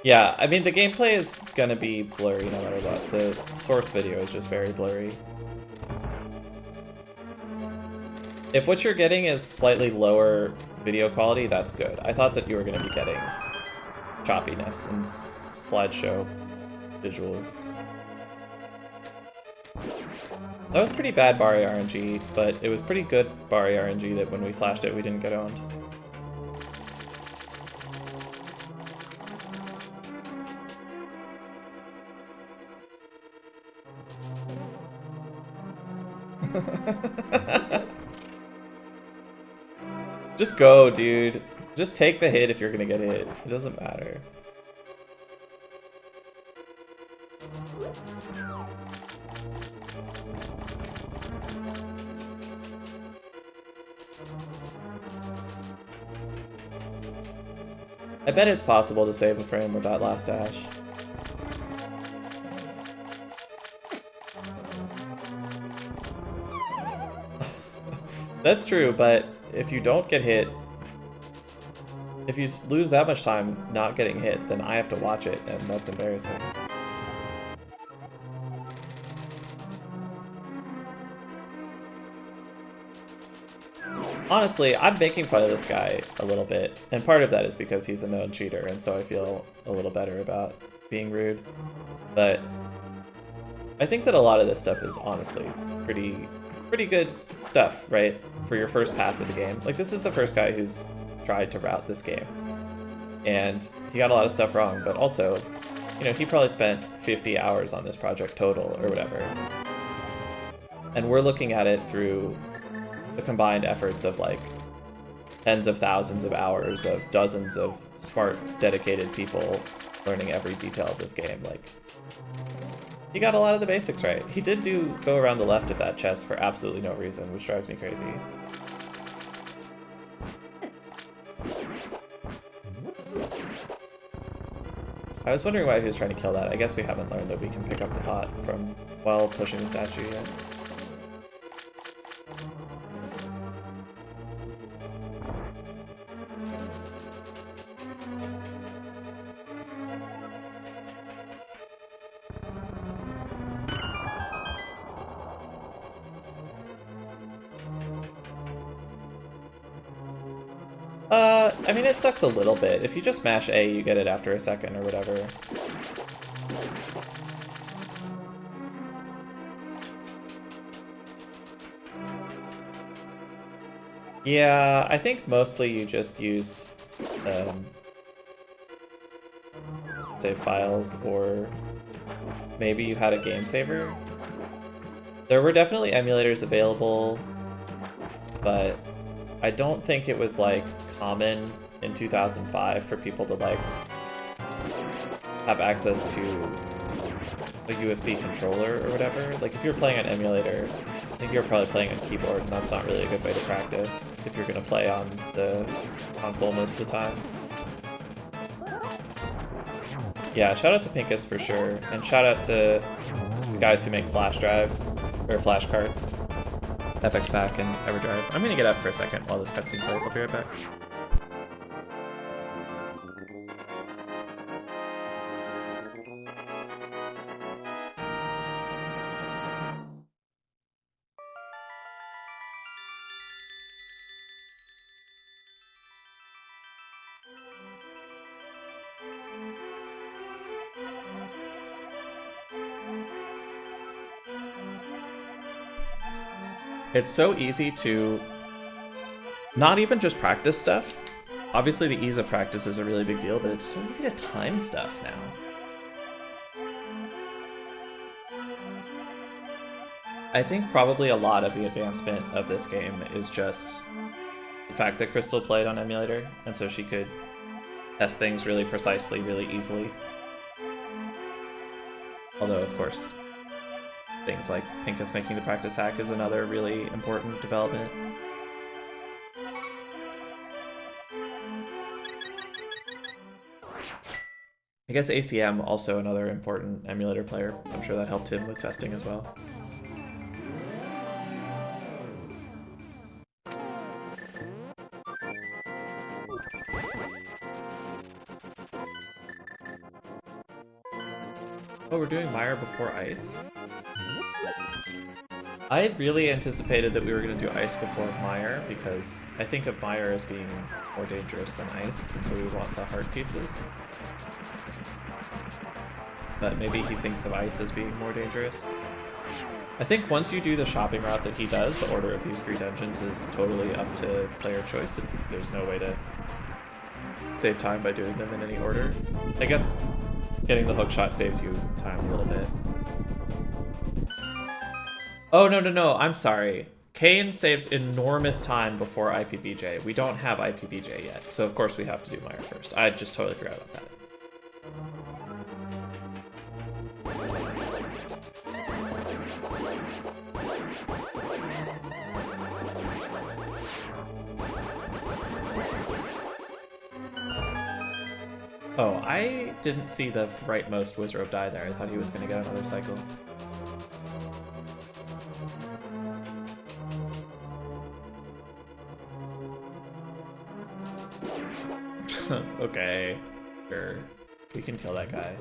Yeah, I mean the gameplay is gonna be blurry no matter what. The source video is just very blurry. If what you're getting is slightly lower video quality, that's good. I thought that you were going to be getting choppiness and slideshow visuals. That was pretty bad Bari RNG, but it was pretty good Bari RNG that when we slashed it, we didn't get owned. Just go, dude. Just take the hit if you're gonna get hit. It doesn't matter. I bet it's possible to save a frame with that last dash. That's true, but if you don't get hit, if you lose that much time not getting hit, then I have to watch it, and that's embarrassing. Honestly, I'm making fun of this guy a little bit, and part of that is because he's a known cheater, and so I feel a little better about being rude. But I think that a lot of this stuff is honestly pretty good stuff, right? For your first pass of the game. Like, this is the first guy who's tried to route this game. And he got a lot of stuff wrong, but also, you know, he probably spent 50 hours on this project total or whatever. And we're looking at it through the combined efforts of like tens of thousands of hours of dozens of smart, dedicated people learning every detail of this game. Like, he got a lot of the basics right. He did go around the left of that chest for absolutely no reason, which drives me crazy. I was wondering why he was trying to kill that. I guess we haven't learned that we can pick up the pot from while pushing the statue yet. I mean, it sucks a little bit. If you just mash A, you get it after a second or whatever. Yeah, I think mostly you just used, save files, or maybe you had a game saver. There were definitely emulators available, but I don't think it was like common in 2005 for people to like have access to a USB controller or whatever. Like if you're playing an emulator, think you're probably playing on keyboard, and that's not really a good way to practice if you're going to play on the console most of the time. Yeah, shout out to Pinkus for sure, and shout out to the guys who make flash drives, or flash cards. FX Pack and EverDrive. I'm gonna get up for a second while this cutscene plays. I'll be right back. It's so easy to not even just practice stuff. Obviously the ease of practice is a really big deal, but it's so easy to time stuff now. I think probably a lot of the advancement of this game is just the fact that Crystal played on emulator, and so she could test things really precisely, really easily. Although, of course, things like Pinkus making the practice hack is another really important development. I guess ACM, also another important emulator player. I'm sure that helped him with testing as well. Oh, we're doing Mire before Ice? I really anticipated that we were going to do Ice before Mire, because I think of Mire as being more dangerous than Ice, and so we want the heart pieces. But maybe he thinks of Ice as being more dangerous. I think once you do the shopping route that he does, the order of these 3 dungeons is totally up to player choice, and there's no way to save time by doing them in any order. I guess getting the hook shot saves you time a little bit. Oh, no, I'm sorry. Kane saves enormous time before IPBJ. We don't have IPBJ yet, so of course we have to do Mire first. I just totally forgot about that. Oh, I didn't see the rightmost Wizrobe die there. I thought he was going to get another cycle. Okay, sure. We can kill that guy.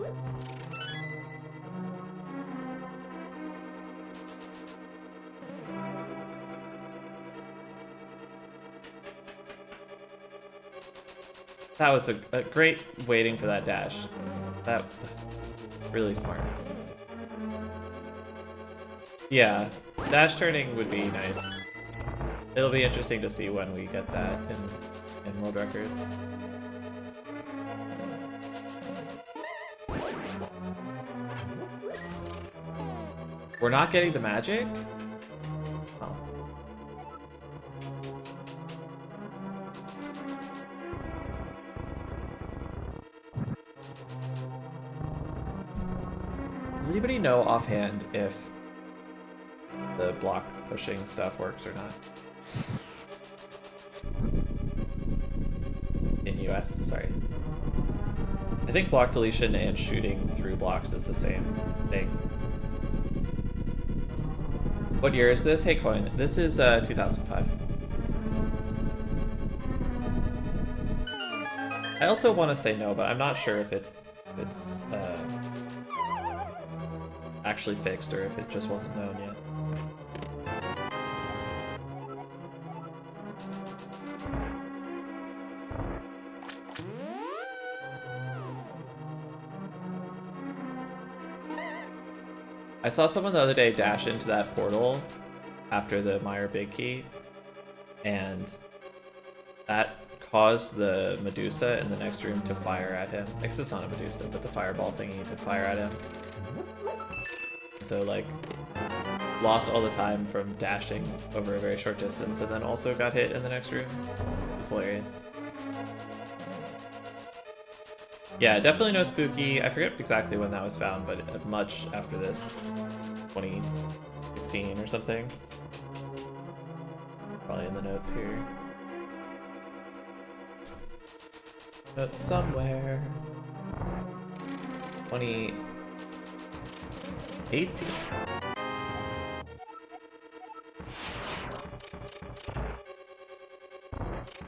That was a great waiting for that dash. That really smart. Yeah, dash turning would be nice. It'll be interesting to see when we get that in world records. We're not getting the magic? Oh. Does anybody know offhand if the block pushing stuff works or not? In US, sorry. I think block deletion and shooting through blocks is the same thing. What year is this? Hey Coin, this is 2005. I also want to say no, but I'm not sure if it's actually fixed or if it just wasn't known yet. I saw someone the other day dash into that portal after the Mire Big Key, and that caused the Medusa in the next room to fire at him. I guess it's not a Medusa, but the fireball thingy to fire at him. So, like, lost all the time from dashing over a very short distance, and then also got hit in the next room. It was hilarious. Yeah, definitely no spooky. I forget exactly when that was found, but much after this, 2016 or something. Probably in the notes here. Notes somewhere. 2018.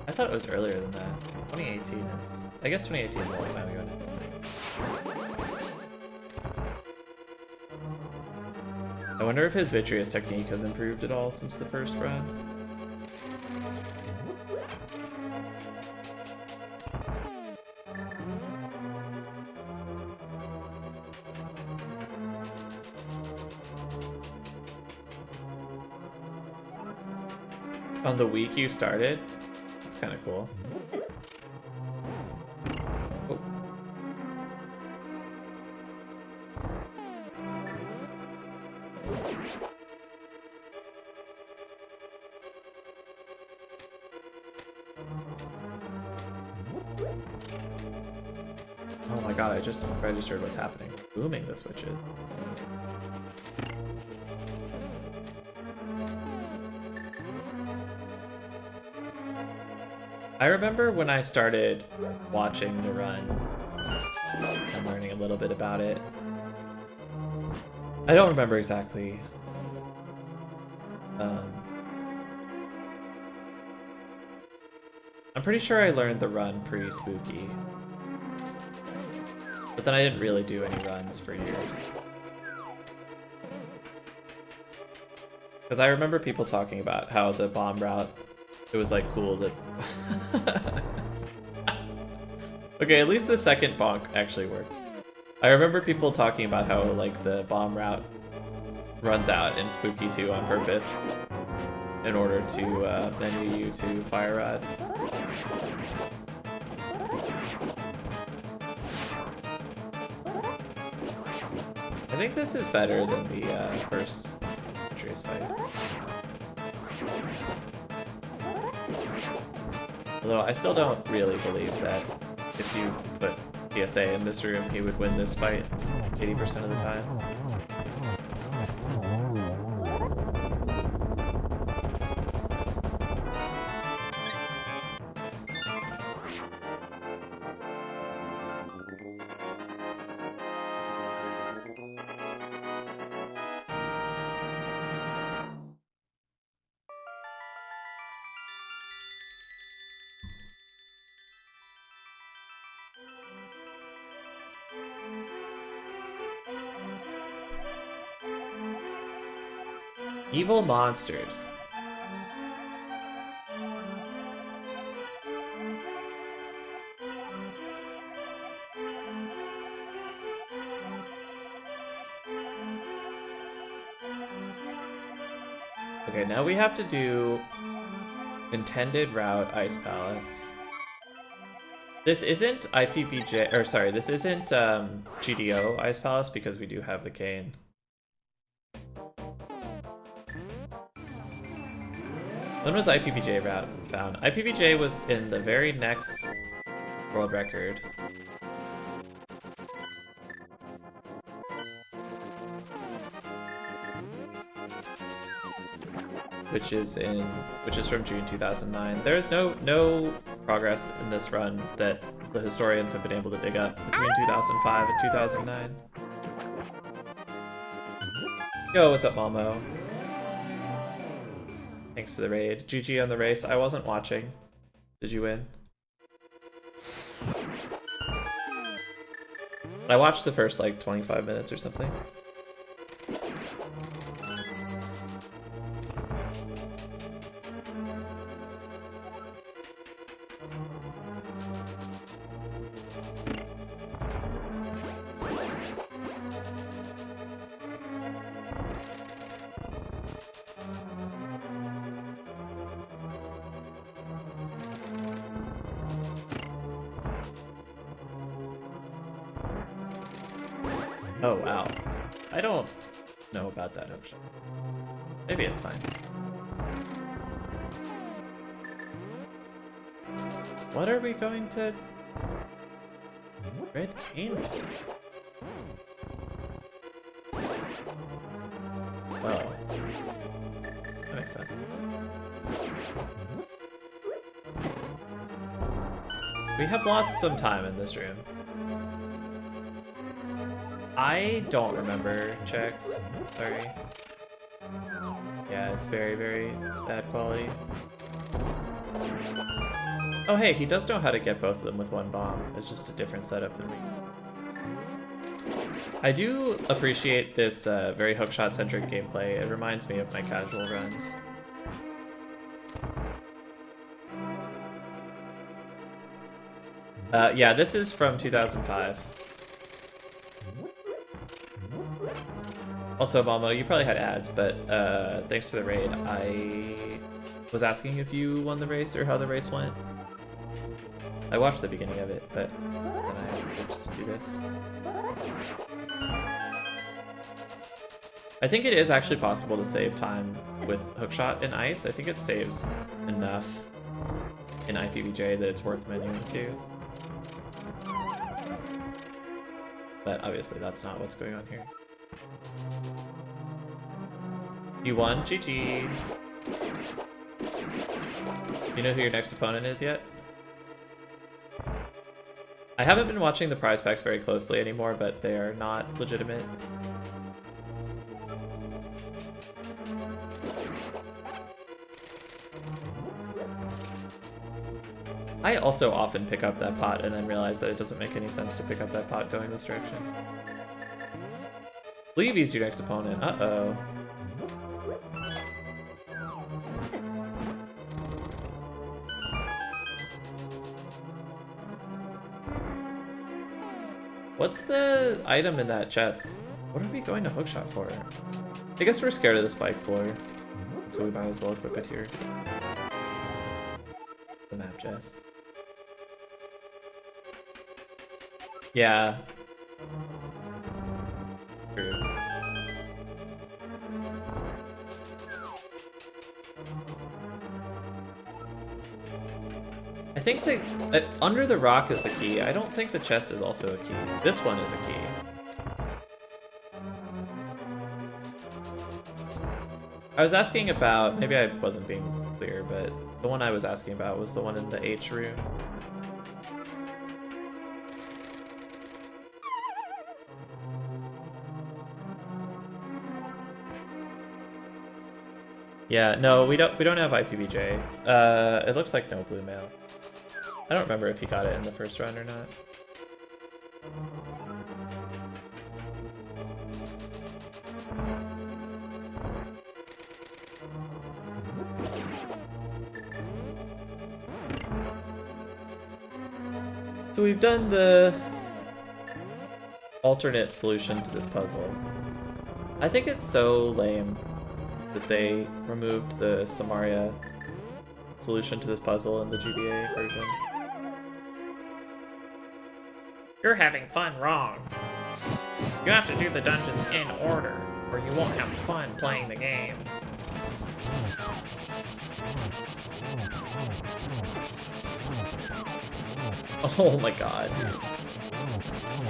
I thought it was earlier than that. 2018 is... I guess 2018 is a long time ago now. I wonder if his Vitreous technique has improved at all since the first run. On the week you started? That's kind of cool. Oh. Oh my god, I just registered what's happening. Booming the switches. I remember when I started watching the run and learning a little bit about it. I don't remember exactly. I'm pretty sure I learned the run pre-spooky. But then I didn't really do any runs for years. Because I remember people talking about how the bomb route, it was like cool that... Okay, at least the second bonk actually worked. I remember people talking about how like the bomb route runs out in Spooky 2 on purpose in order to menu you to Fire Rod. I think this is better than the first Trace fight. Although I still don't really believe that if you put TSA in this room, he would win this fight 80% of the time. Evil monsters. Okay, now we have to do intended route Ice Palace. This isn't IPPJ, or sorry, this isn't GDO Ice Palace because we do have the cane. When was IPPJ route found? IPPJ was in the very next world record. Which is from June 2009. There is no progress in this run that the historians have been able to dig up between 2005 and 2009. Yo, what's up, Malmo? Thanks to the raid. GG on the race. I wasn't watching. Did you win? I watched the first like 25 minutes or something. Oh, wow. I don't know about that option. Maybe it's fine. What are we going to... Red cane for? Well... That makes sense. We have lost some time in this room. I don't remember checks. Sorry. Yeah, it's very, very bad quality. Oh hey, he does know how to get both of them with one bomb. It's just a different setup than me. I do appreciate this very hookshot-centric gameplay. It reminds me of my casual runs. Yeah, this is from 2005. Also, Malmo, you probably had ads, but thanks for the raid. I was asking if you won the race or how the race went. I watched the beginning of it, but then I forced to do this. I think it is actually possible to save time with hookshot and ice. I think it saves enough in IPBJ that it's worth menuing to. But obviously that's not what's going on here. You won, GG. You know who your next opponent is yet? I haven't been watching the prize packs very closely anymore, but they are not legitimate. I also often pick up that pot and then realize that it doesn't make any sense to pick up that pot going this direction. Levy's your next opponent. Uh-oh. What's the item in that chest? What are we going to hookshot for? I guess we're scared of the spike floor, so we might as well equip it here. The map chest. Yeah. True. I think that under the rock is the key. I don't think the chest is also a key. This one is a key. I was asking about, maybe I wasn't being clear, but the one I was asking about was the one in the H room. Yeah, no, we don't have IPBJ. It looks like no blue mail. I don't remember if he got it in the first run or not. So we've done the alternate solution to this puzzle. I think it's so lame that they removed the Samaria solution to this puzzle in the GBA version. You're having fun wrong. You have to do the dungeons in order, or you won't have fun playing the game. Oh my god.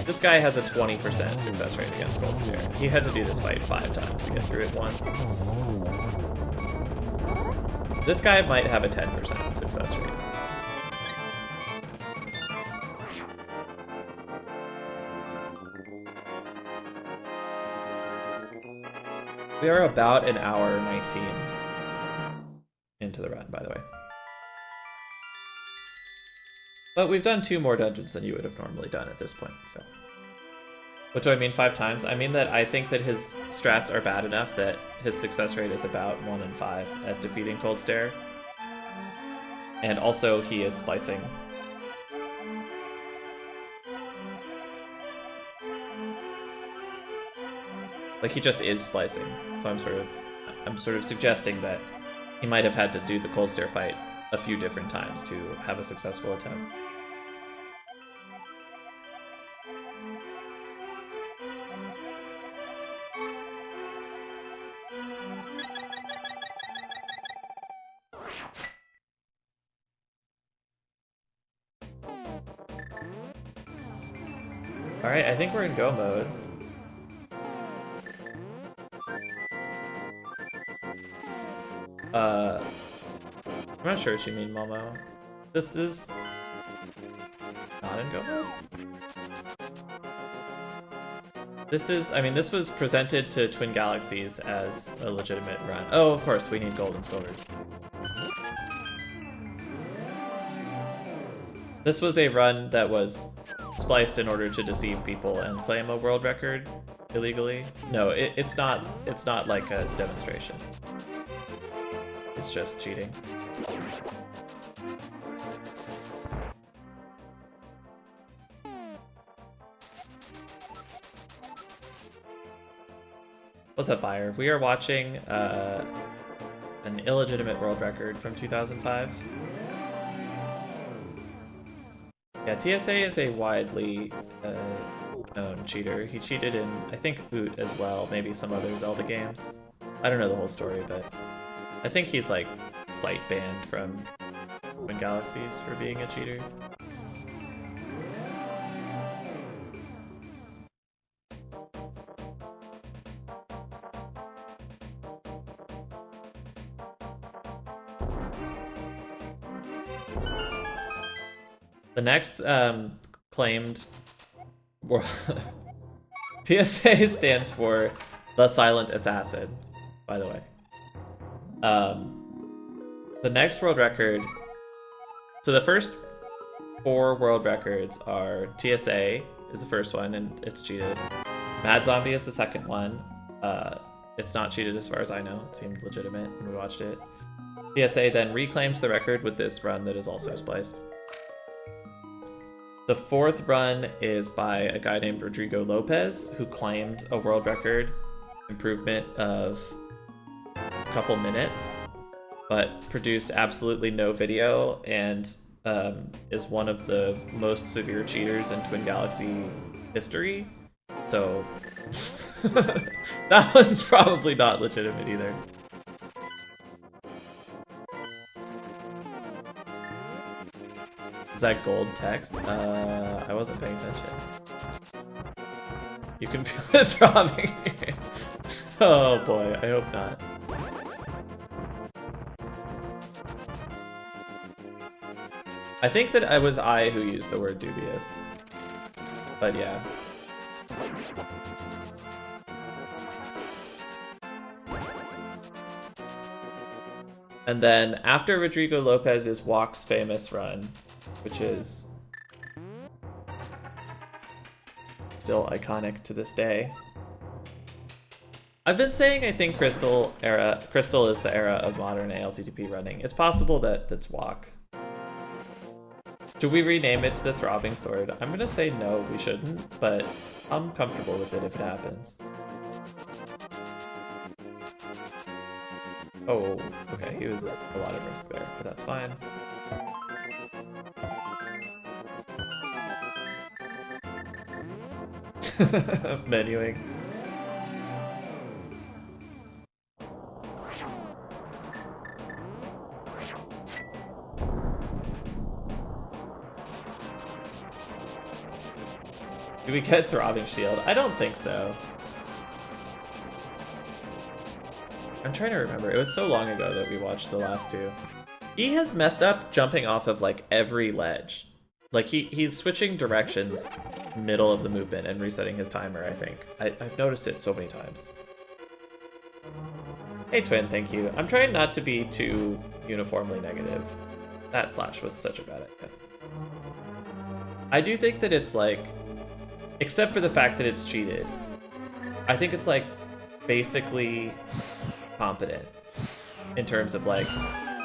This guy has a 20% success rate against Gold Stare. He had to do this fight 5 times to get through it once. This guy might have a 10% success rate. We are about an hour 19 into the run, by the way. But we've done 2 more dungeons than you would have normally done at this point, so. What do I mean 5 times? I mean that I think that his strats are bad enough that his success rate is about 1 in 5 at defeating Cold Stare. And also he is splicing. Like he just is splicing. So I'm sort of suggesting that he might have had to do the Cold Stare fight a few different times to have a successful attempt. Alright, I think we're in go mode. I'm not sure what you mean, Momo. This is not in Go mode? This is, I mean, this was presented to Twin Galaxies as a legitimate run. Oh, of course, we need gold and silvers. This was a run that was spliced in order to deceive people and claim a world record illegally. No, it's not like a demonstration. It's just cheating. What's up, Buyer? We are watching an illegitimate world record from 2005. Yeah, TSA is a widely known cheater. He cheated in, I think, Oot as well, maybe some other Zelda games. I don't know the whole story, but I think he's like site banned from Twin Galaxies for being a cheater. The next claimed TSA stands for the Silent Assassin, by the way. The next world record, so the first 4 world records are TSA is the first one, and it's cheated. Mad Zombie is the second one. It's not cheated as far as I know. It seemed legitimate when we watched it. TSA then reclaims the record with this run that is also spliced. The 4th run is by a guy named Rodrigo Lopez, who claimed a world record improvement of a couple minutes, but produced absolutely no video and is one of the most severe cheaters in Twin Galaxy history. So that one's probably not legitimate either. Is that gold text? I wasn't paying attention. You can feel it throbbing. Oh boy, I hope not. I think that it was I who used the word dubious. But yeah. And then after Rodrigo Lopez's Walk's famous run, which is still iconic to this day. I've been saying I think Crystal is the era of modern ALTTP running. It's possible that that's Walk. Should we rename it to the Throbbing Sword? I'm gonna say no, we shouldn't, but I'm comfortable with it if it happens. Oh, okay, he was a lot of risk there, but that's fine. Menuing. Do we get Throbbing Shield? I don't think so. I'm trying to remember. It was so long ago that we watched the last 2. He has messed up jumping off of like every ledge. Like he's switching directions middle of the movement and resetting his timer, I think. I've noticed it so many times. Hey Twin, thank you. I'm trying not to be too uniformly negative. That slash was such a bad idea. I do think that it's like, except for the fact that it's cheated, I think it's like basically competent in terms of like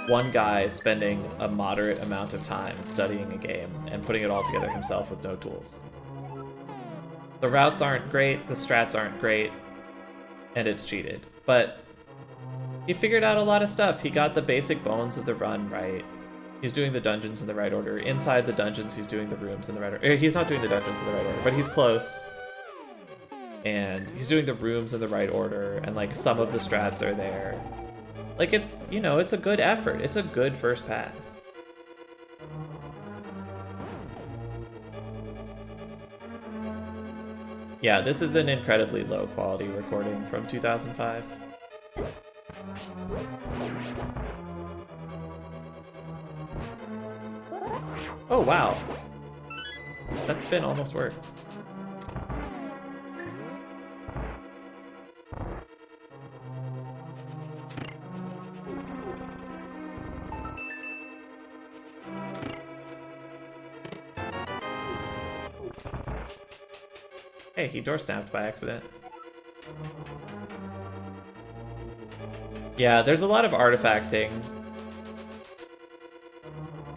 one guy spending a moderate amount of time studying a game and putting it all together himself with no tools. The routes aren't great, the strats aren't great, and it's cheated. But he figured out a lot of stuff. He got the basic bones of the run right. He's doing the dungeons in the right order. Inside the dungeons, he's doing the rooms in the right order. He's not doing the dungeons in the right order, but he's close. And he's doing the rooms in the right order, and like some of the strats are there. Like it's, you know, it's a good effort. It's a good first pass. Yeah, this is an incredibly low quality recording from 2005. wow. That spin almost worked. Hey, he door snapped by accident. Yeah, there's a lot of artifacting.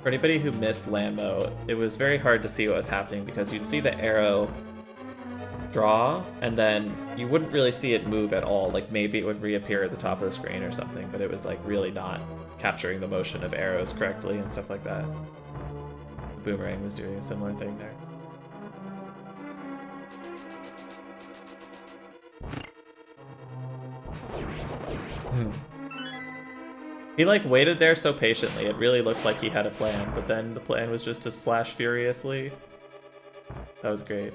For anybody who missed Landmo, it was very hard to see what was happening because you'd see the arrow draw, and then you wouldn't really see it move at all. Like maybe it would reappear at the top of the screen or something, but it was like really not capturing the motion of arrows correctly and stuff like that. The boomerang was doing a similar thing there. He like waited there so patiently, it really looked like he had a plan, but then the plan was just to slash furiously. That was great.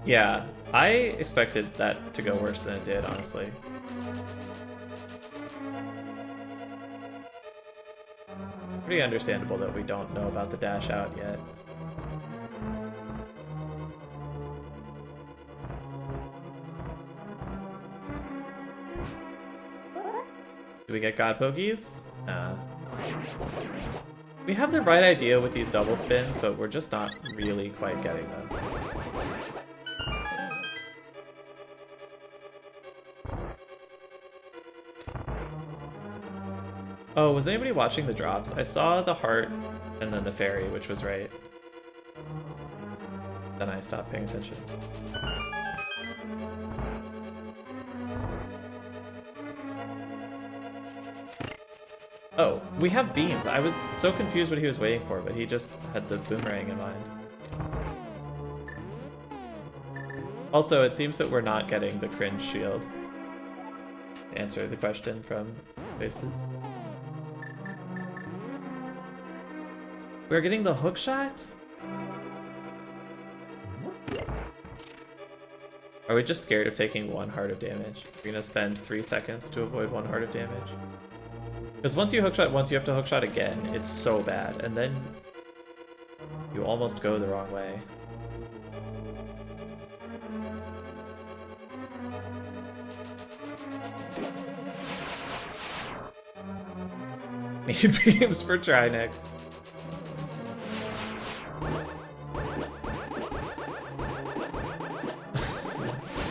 Yeah, I expected that to go worse than it did, honestly. Pretty understandable that we don't know about the dash out yet. Do we get God Pokies? Nah. We have the right idea with these double spins, but we're just not really quite getting them. Oh, was anybody watching the drops? I saw the heart and then the fairy, which was right. Then I stopped paying attention. Oh, we have beams. I was so confused what he was waiting for, but he just had the boomerang in mind. Also, it seems that we're not getting the cringe shield. To answer the question from Faces. We're getting the hook shot? Are we just scared of taking 1 heart of damage? We're gonna spend 3 seconds to avoid 1 heart of damage. Because once you hookshot once, you have to hookshot again. It's so bad. And then you almost go the wrong way. Need beams for Trinex.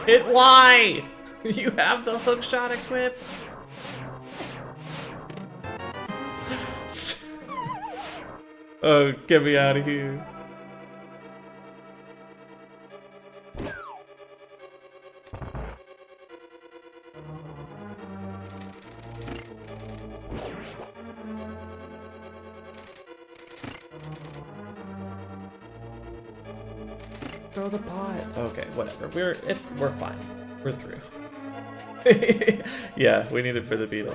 Hit Y! You have the hookshot equipped! Oh, get me out of here. Throw the pot. Okay, whatever. We're fine. We're through. Yeah, we need it for the beetle.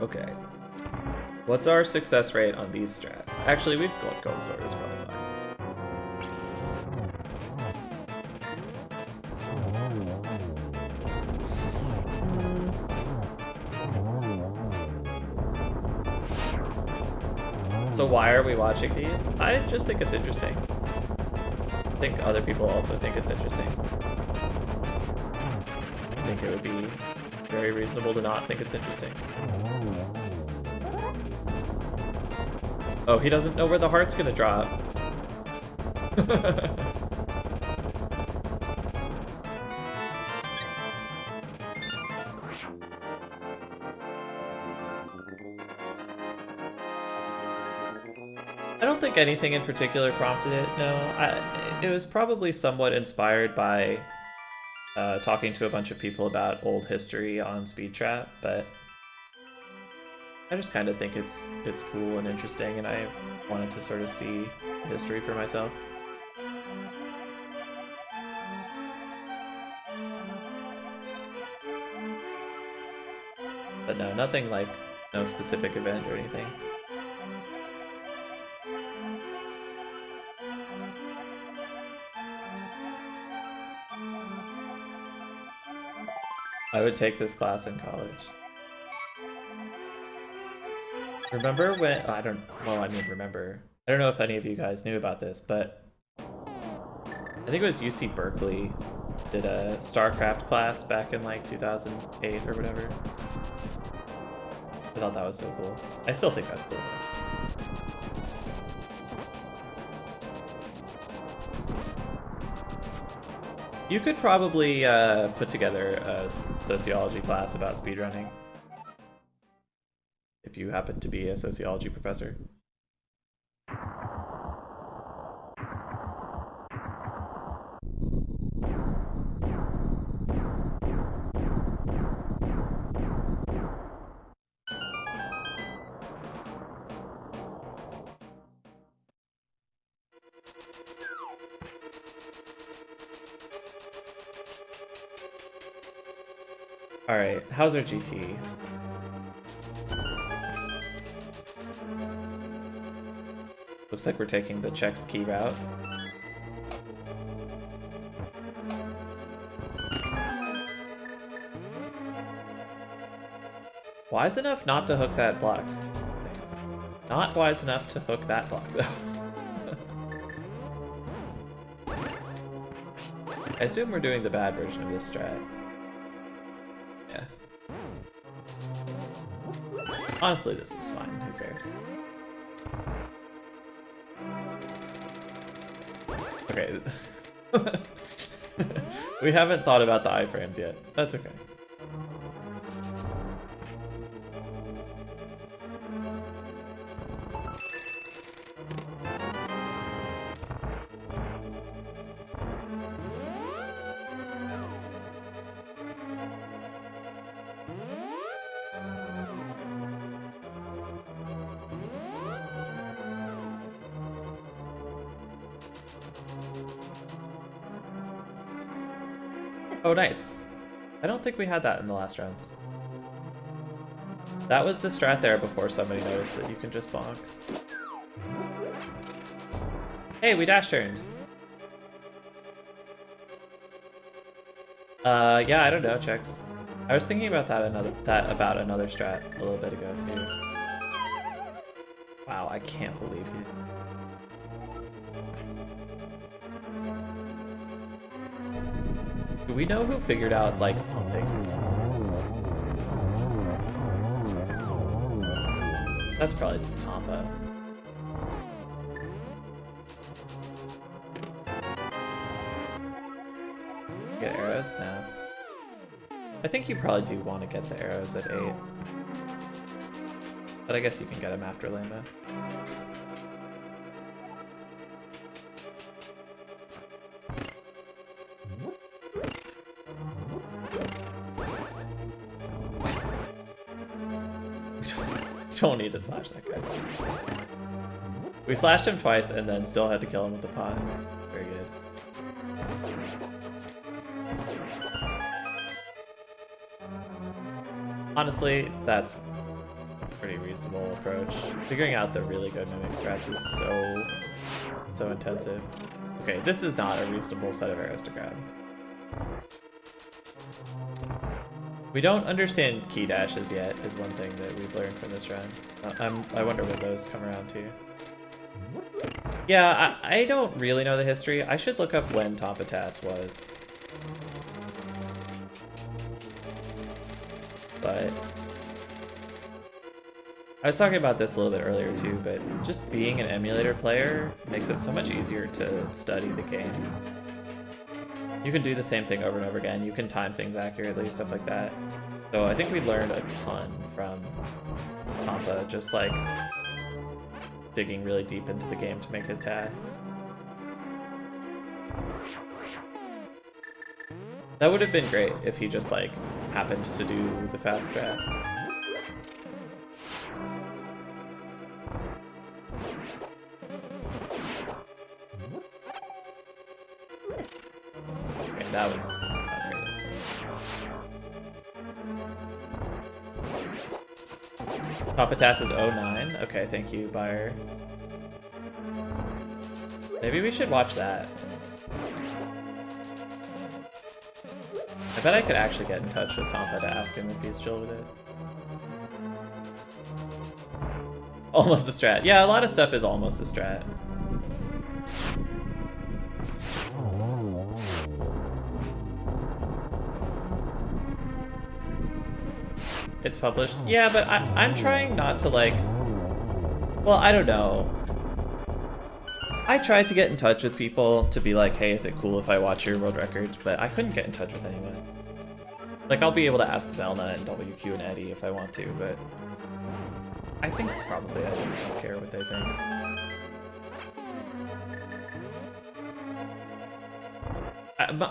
Okay. What's our success rate on these strats? Actually, we've got Gold Sword is probably fine. So why are we watching these? I just think it's interesting. I think other people also think it's interesting. I think it would be very reasonable to not think it's interesting. Oh, he doesn't know where the heart's gonna drop. I don't think anything in particular prompted it, no. It was probably somewhat inspired by talking to a bunch of people about old history on Speed Trap, but I just kind of think it's cool and interesting, and I wanted to sort of see history for myself. But no, nothing No specific event or anything. I would take this class in college. Remember when, I don't know if any of you guys knew about this, but I think it was UC Berkeley did a StarCraft class back in like 2008 or whatever. I thought that was so cool. I still think that's cool. You could probably put together a sociology class about speedrunning if you happen to be a sociology professor. Alright, how's our GT? Looks like we're taking the checks key route. Wise enough not to hook that block. Not wise enough to hook that block, though. I assume we're doing the bad version of this strat. Yeah. Honestly, this is fine. Who cares? Okay. We haven't thought about the iframes yet. That's okay. Oh, nice. I don't think we had that in the last rounds. That was the strat there before somebody noticed that you can just bonk. Hey, we dash turned. Yeah, I don't know, checks. I was thinking about that about another strat a little bit ago too. Wow, I can't believe you. Do we know who figured out, like, pumping? That's probably Tampa. Get arrows? No. I think you probably do want to get the arrows at 8. But I guess you can get them after Lambda. Don't need to slash that guy. We slashed him twice and then still had to kill him with the pot. Very good. Honestly, that's a pretty reasonable approach. Figuring out the really good mimic strats is so intensive. Okay, this is not a reasonable set of arrows to grab. We don't understand key dashes yet, is one thing that we've learned from this run. I wonder when those come around too. Yeah, I don't really know the history. I should look up when Tampatas was. But I was talking about this a little bit earlier too, but just being an emulator player makes it so much easier to study the game. You can do the same thing over and over again. You can time things accurately, stuff like that. So I think we learned a ton from Tampa, just like digging really deep into the game to make his tasks. That would have been great if he just like happened to do the fast strat. That was not great. Papa Tass is 09? Okay, thank you, buyer. Maybe we should watch that. I bet I could actually get in touch with Tompa to ask him if he's chill with it. Almost a strat. Yeah, a lot of stuff is almost a strat. It's published? Yeah, but I'm trying not to like... Well, I don't know. I tried to get in touch with people to be like, hey, is it cool if I watch your world records? But I couldn't get in touch with anyone. Like, I'll be able to ask Zelna and WQ and Eddie if I want to, but... I think probably I just don't care what they think.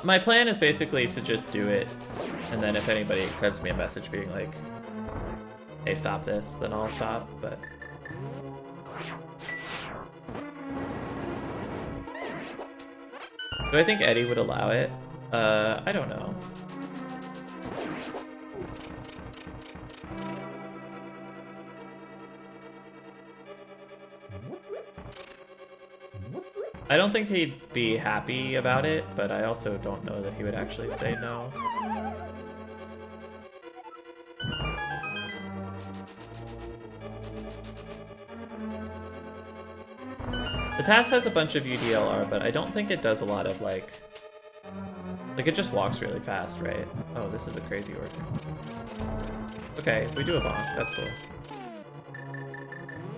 My plan is basically to just do it, and then if anybody sends me a message being like, hey, stop this, then I'll stop, but... Do I think Eddie would allow it? I don't know. I don't think he'd be happy about it, but I also don't know that he would actually say no. The task has a bunch of UDLR, but I don't think it does a lot of like it just walks really fast, right? Oh, this is a crazy order. Okay, we do a bonk, that's cool.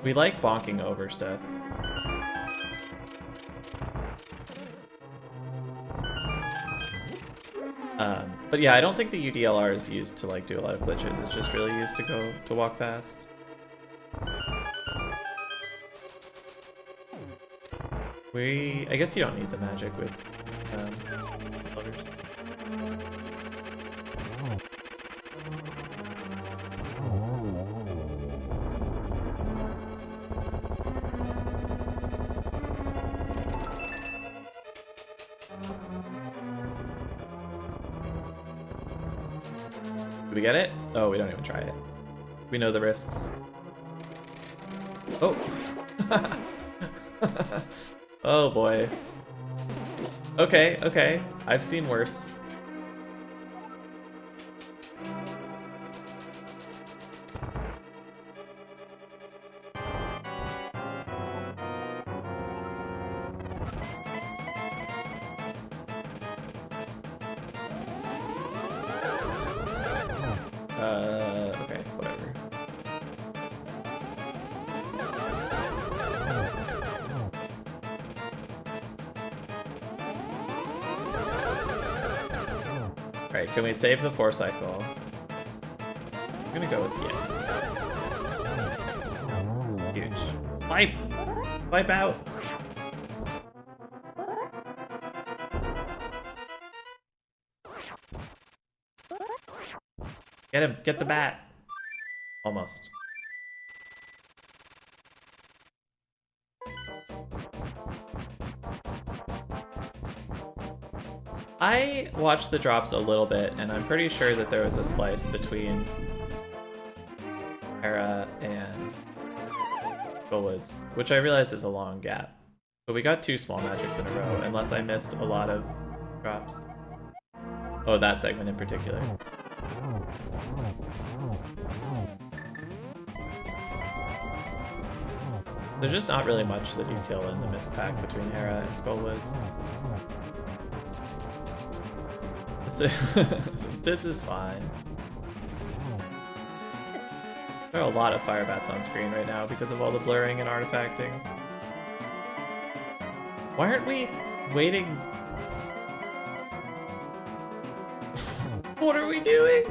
We like bonking over stuff. But yeah, I don't think the UDLR is used to like do a lot of glitches. It's just really used to walk fast. I guess you don't need the magic with floaters. Do we get it? Oh, we don't even try it. We know the risks. Oh. Oh boy. Okay, okay. I've seen worse. Okay, whatever. Alright, can we save the 4 cycle? I'm gonna go with yes. Huge. Wipe! Wipe out! Get him! Get the bat! Almost. I watched the drops a little bit, and I'm pretty sure that there was a splice between Hera and Goldwoods, which I realize is a long gap. But we got 2 small magics in a row, unless I missed a lot of drops. Oh, that segment in particular. There's just not really much that you kill in the mist pack between Hera and Skullwoods. This is fine. There are a lot of fire bats on screen right now because of all the blurring and artifacting. Why aren't we waiting? What are we doing?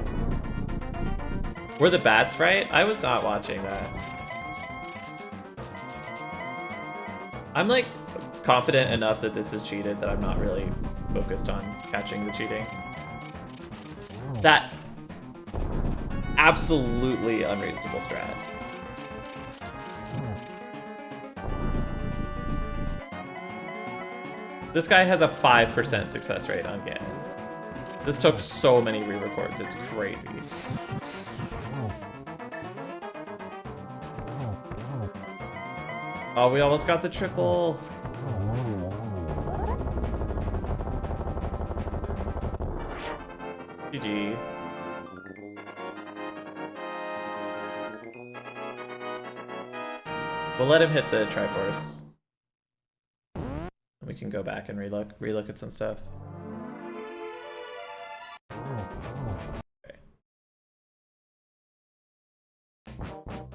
Were the bats right? I was not watching that. I'm like confident enough that this is cheated that I'm not really focused on catching the cheating. That absolutely unreasonable strat. This guy has a 5% success rate on Ganon. This took so many re-records, it's crazy. Oh, we almost got the triple. GG. We'll let him hit the Triforce. We can go back and relook at some stuff. Okay.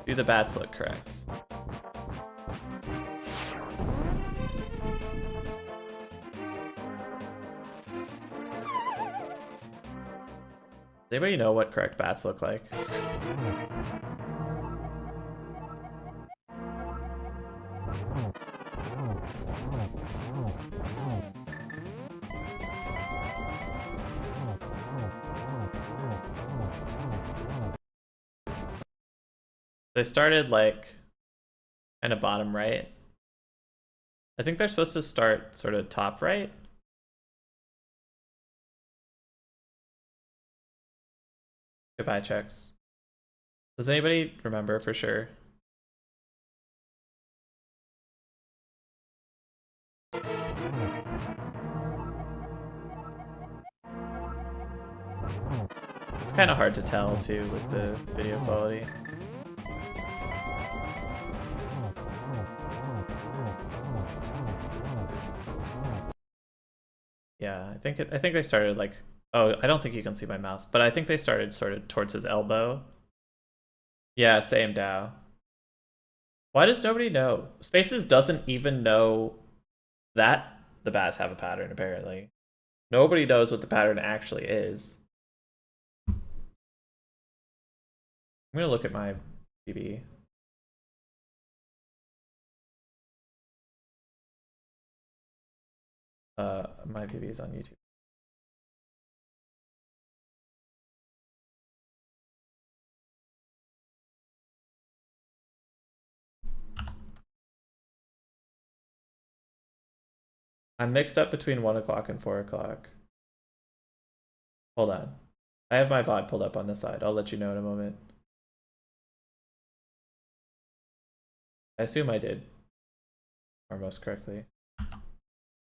Do the bats look correct? Does anybody know what correct bats look like? They started like kind of bottom right. I think they're supposed to start sort of top right. Goodbye checks. Does anybody remember for sure? It's kind of hard to tell too with the video quality. Yeah, I think they started like, oh, I don't think you can see my mouse, but I think they started sort of towards his elbow. Yeah, same Dow. Why does nobody know? Spaces doesn't even know that the bats have a pattern, apparently. Nobody knows what the pattern actually is. I'm gonna look at my PB. My PB is on YouTube. I'm mixed up between 1 o'clock and 4 o'clock. Hold on. I have my VOD pulled up on this side. I'll let you know in a moment. I assume I did. Or most correctly.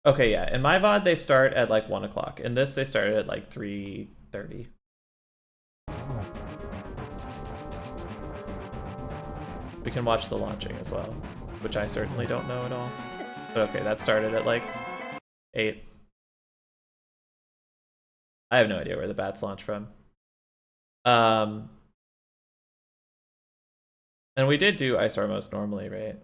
Okay, yeah. In my VOD, they start at like 1 o'clock. In this, they started at like 3:30. We can watch the launching as well, which I certainly don't know at all. But okay, that started at like 8. I have no idea where the bats launch from. And we did do ISR most normally, right?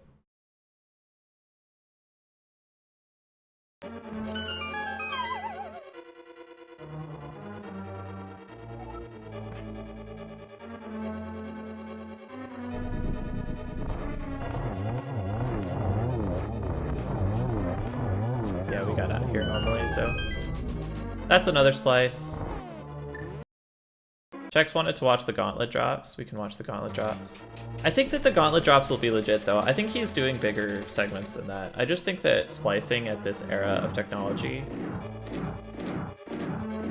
Yeah, we got out of here normally, so that's another splice. Chex wanted to watch the gauntlet drops. We can watch the gauntlet drops. I think that the gauntlet drops will be legit, though. I think he's doing bigger segments than that. I just think that splicing at this era of technology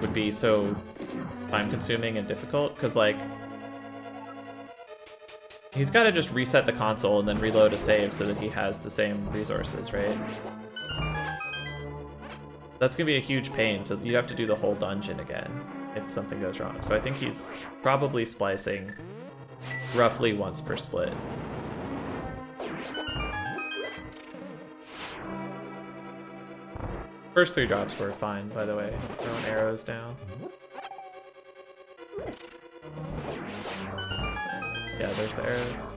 would be so time-consuming and difficult, because, like, he's got to just reset the console and then reload a save so that he has the same resources, right? That's going to be a huge pain. So you have to do the whole dungeon again if something goes wrong. So I think he's probably splicing roughly once per split. First 3 drops were fine, by the way. Throwing arrows now. Yeah, there's the arrows.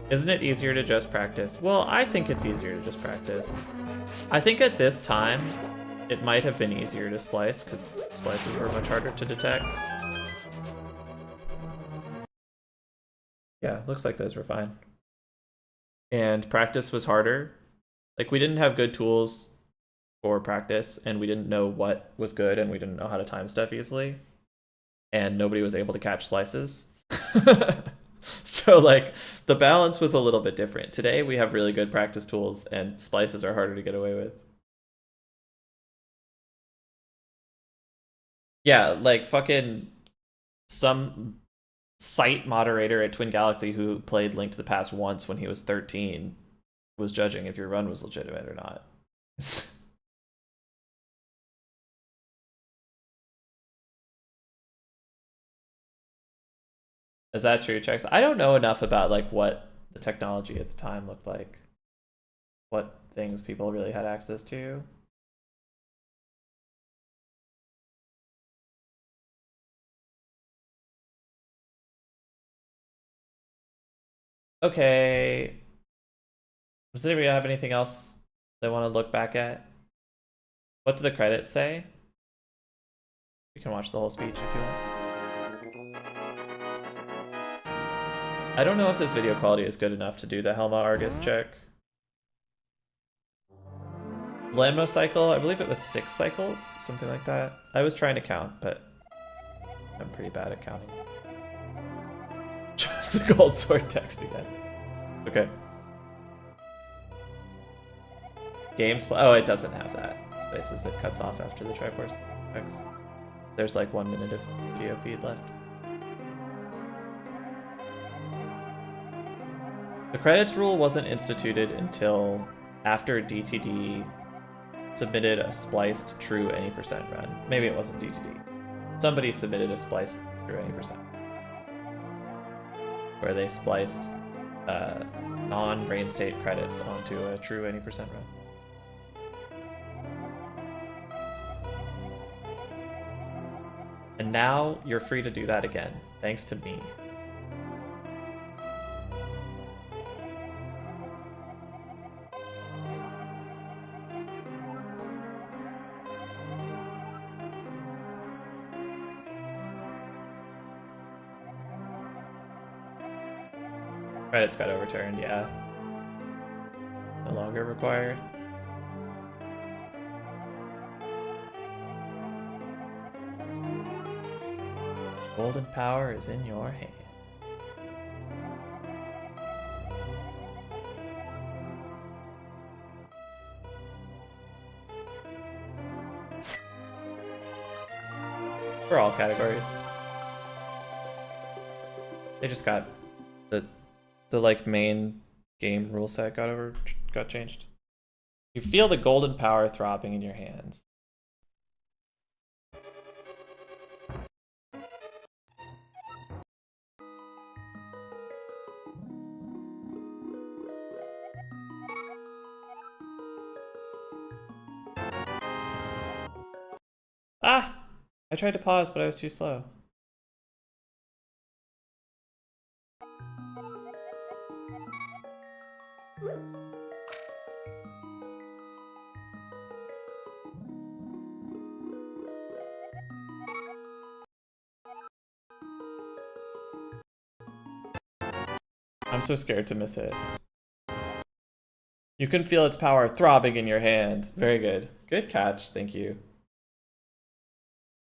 Isn't it easier to just practice? Well, I think it's easier to just practice. I think at this time, it might have been easier to splice, because splices were much harder to detect. Yeah, looks like those were fine. And practice was harder. Like, we didn't have good tools for practice, and we didn't know what was good, and we didn't know how to time stuff easily. And nobody was able to catch slices. So, like, the balance was a little bit different. Today, we have really good practice tools, and splices are harder to get away with. Yeah, like, fucking some site moderator at Twin Galaxy who played Link to the Past once when he was 13 was judging if your run was legitimate or not. Is that true, Checks? I don't know enough about like what the technology at the time looked like, what things people really had access to. Okay. Does anybody have anything else they want to look back at? What do the credits say? You can watch the whole speech if you want. I don't know if this video quality is good enough to do the Helma Argus check. Landmo cycle, I believe it was 6 cycles, something like that. I was trying to count, but I'm pretty bad at counting. Just the gold sword text again. Okay. Games, oh, it doesn't have that. Spaces, it cuts off after the Triforce X. There's like 1 minute of video feed left. The credits rule wasn't instituted until after DTD submitted a spliced true any percent run. Maybe it wasn't DTD. Somebody submitted a spliced true any percent, where they spliced non-brain state credits onto a true any percent run. And now you're free to do that again, thanks to me. Credits got overturned, yeah. No longer required. Golden power is in your hand. For all categories. They just got the like main game rule set got changed. You feel the golden power throbbing in your hands. Ah! I tried to pause, but I was too slow. I'm so scared to miss it. You can feel its power throbbing in your hand. Very good. Good catch, thank you.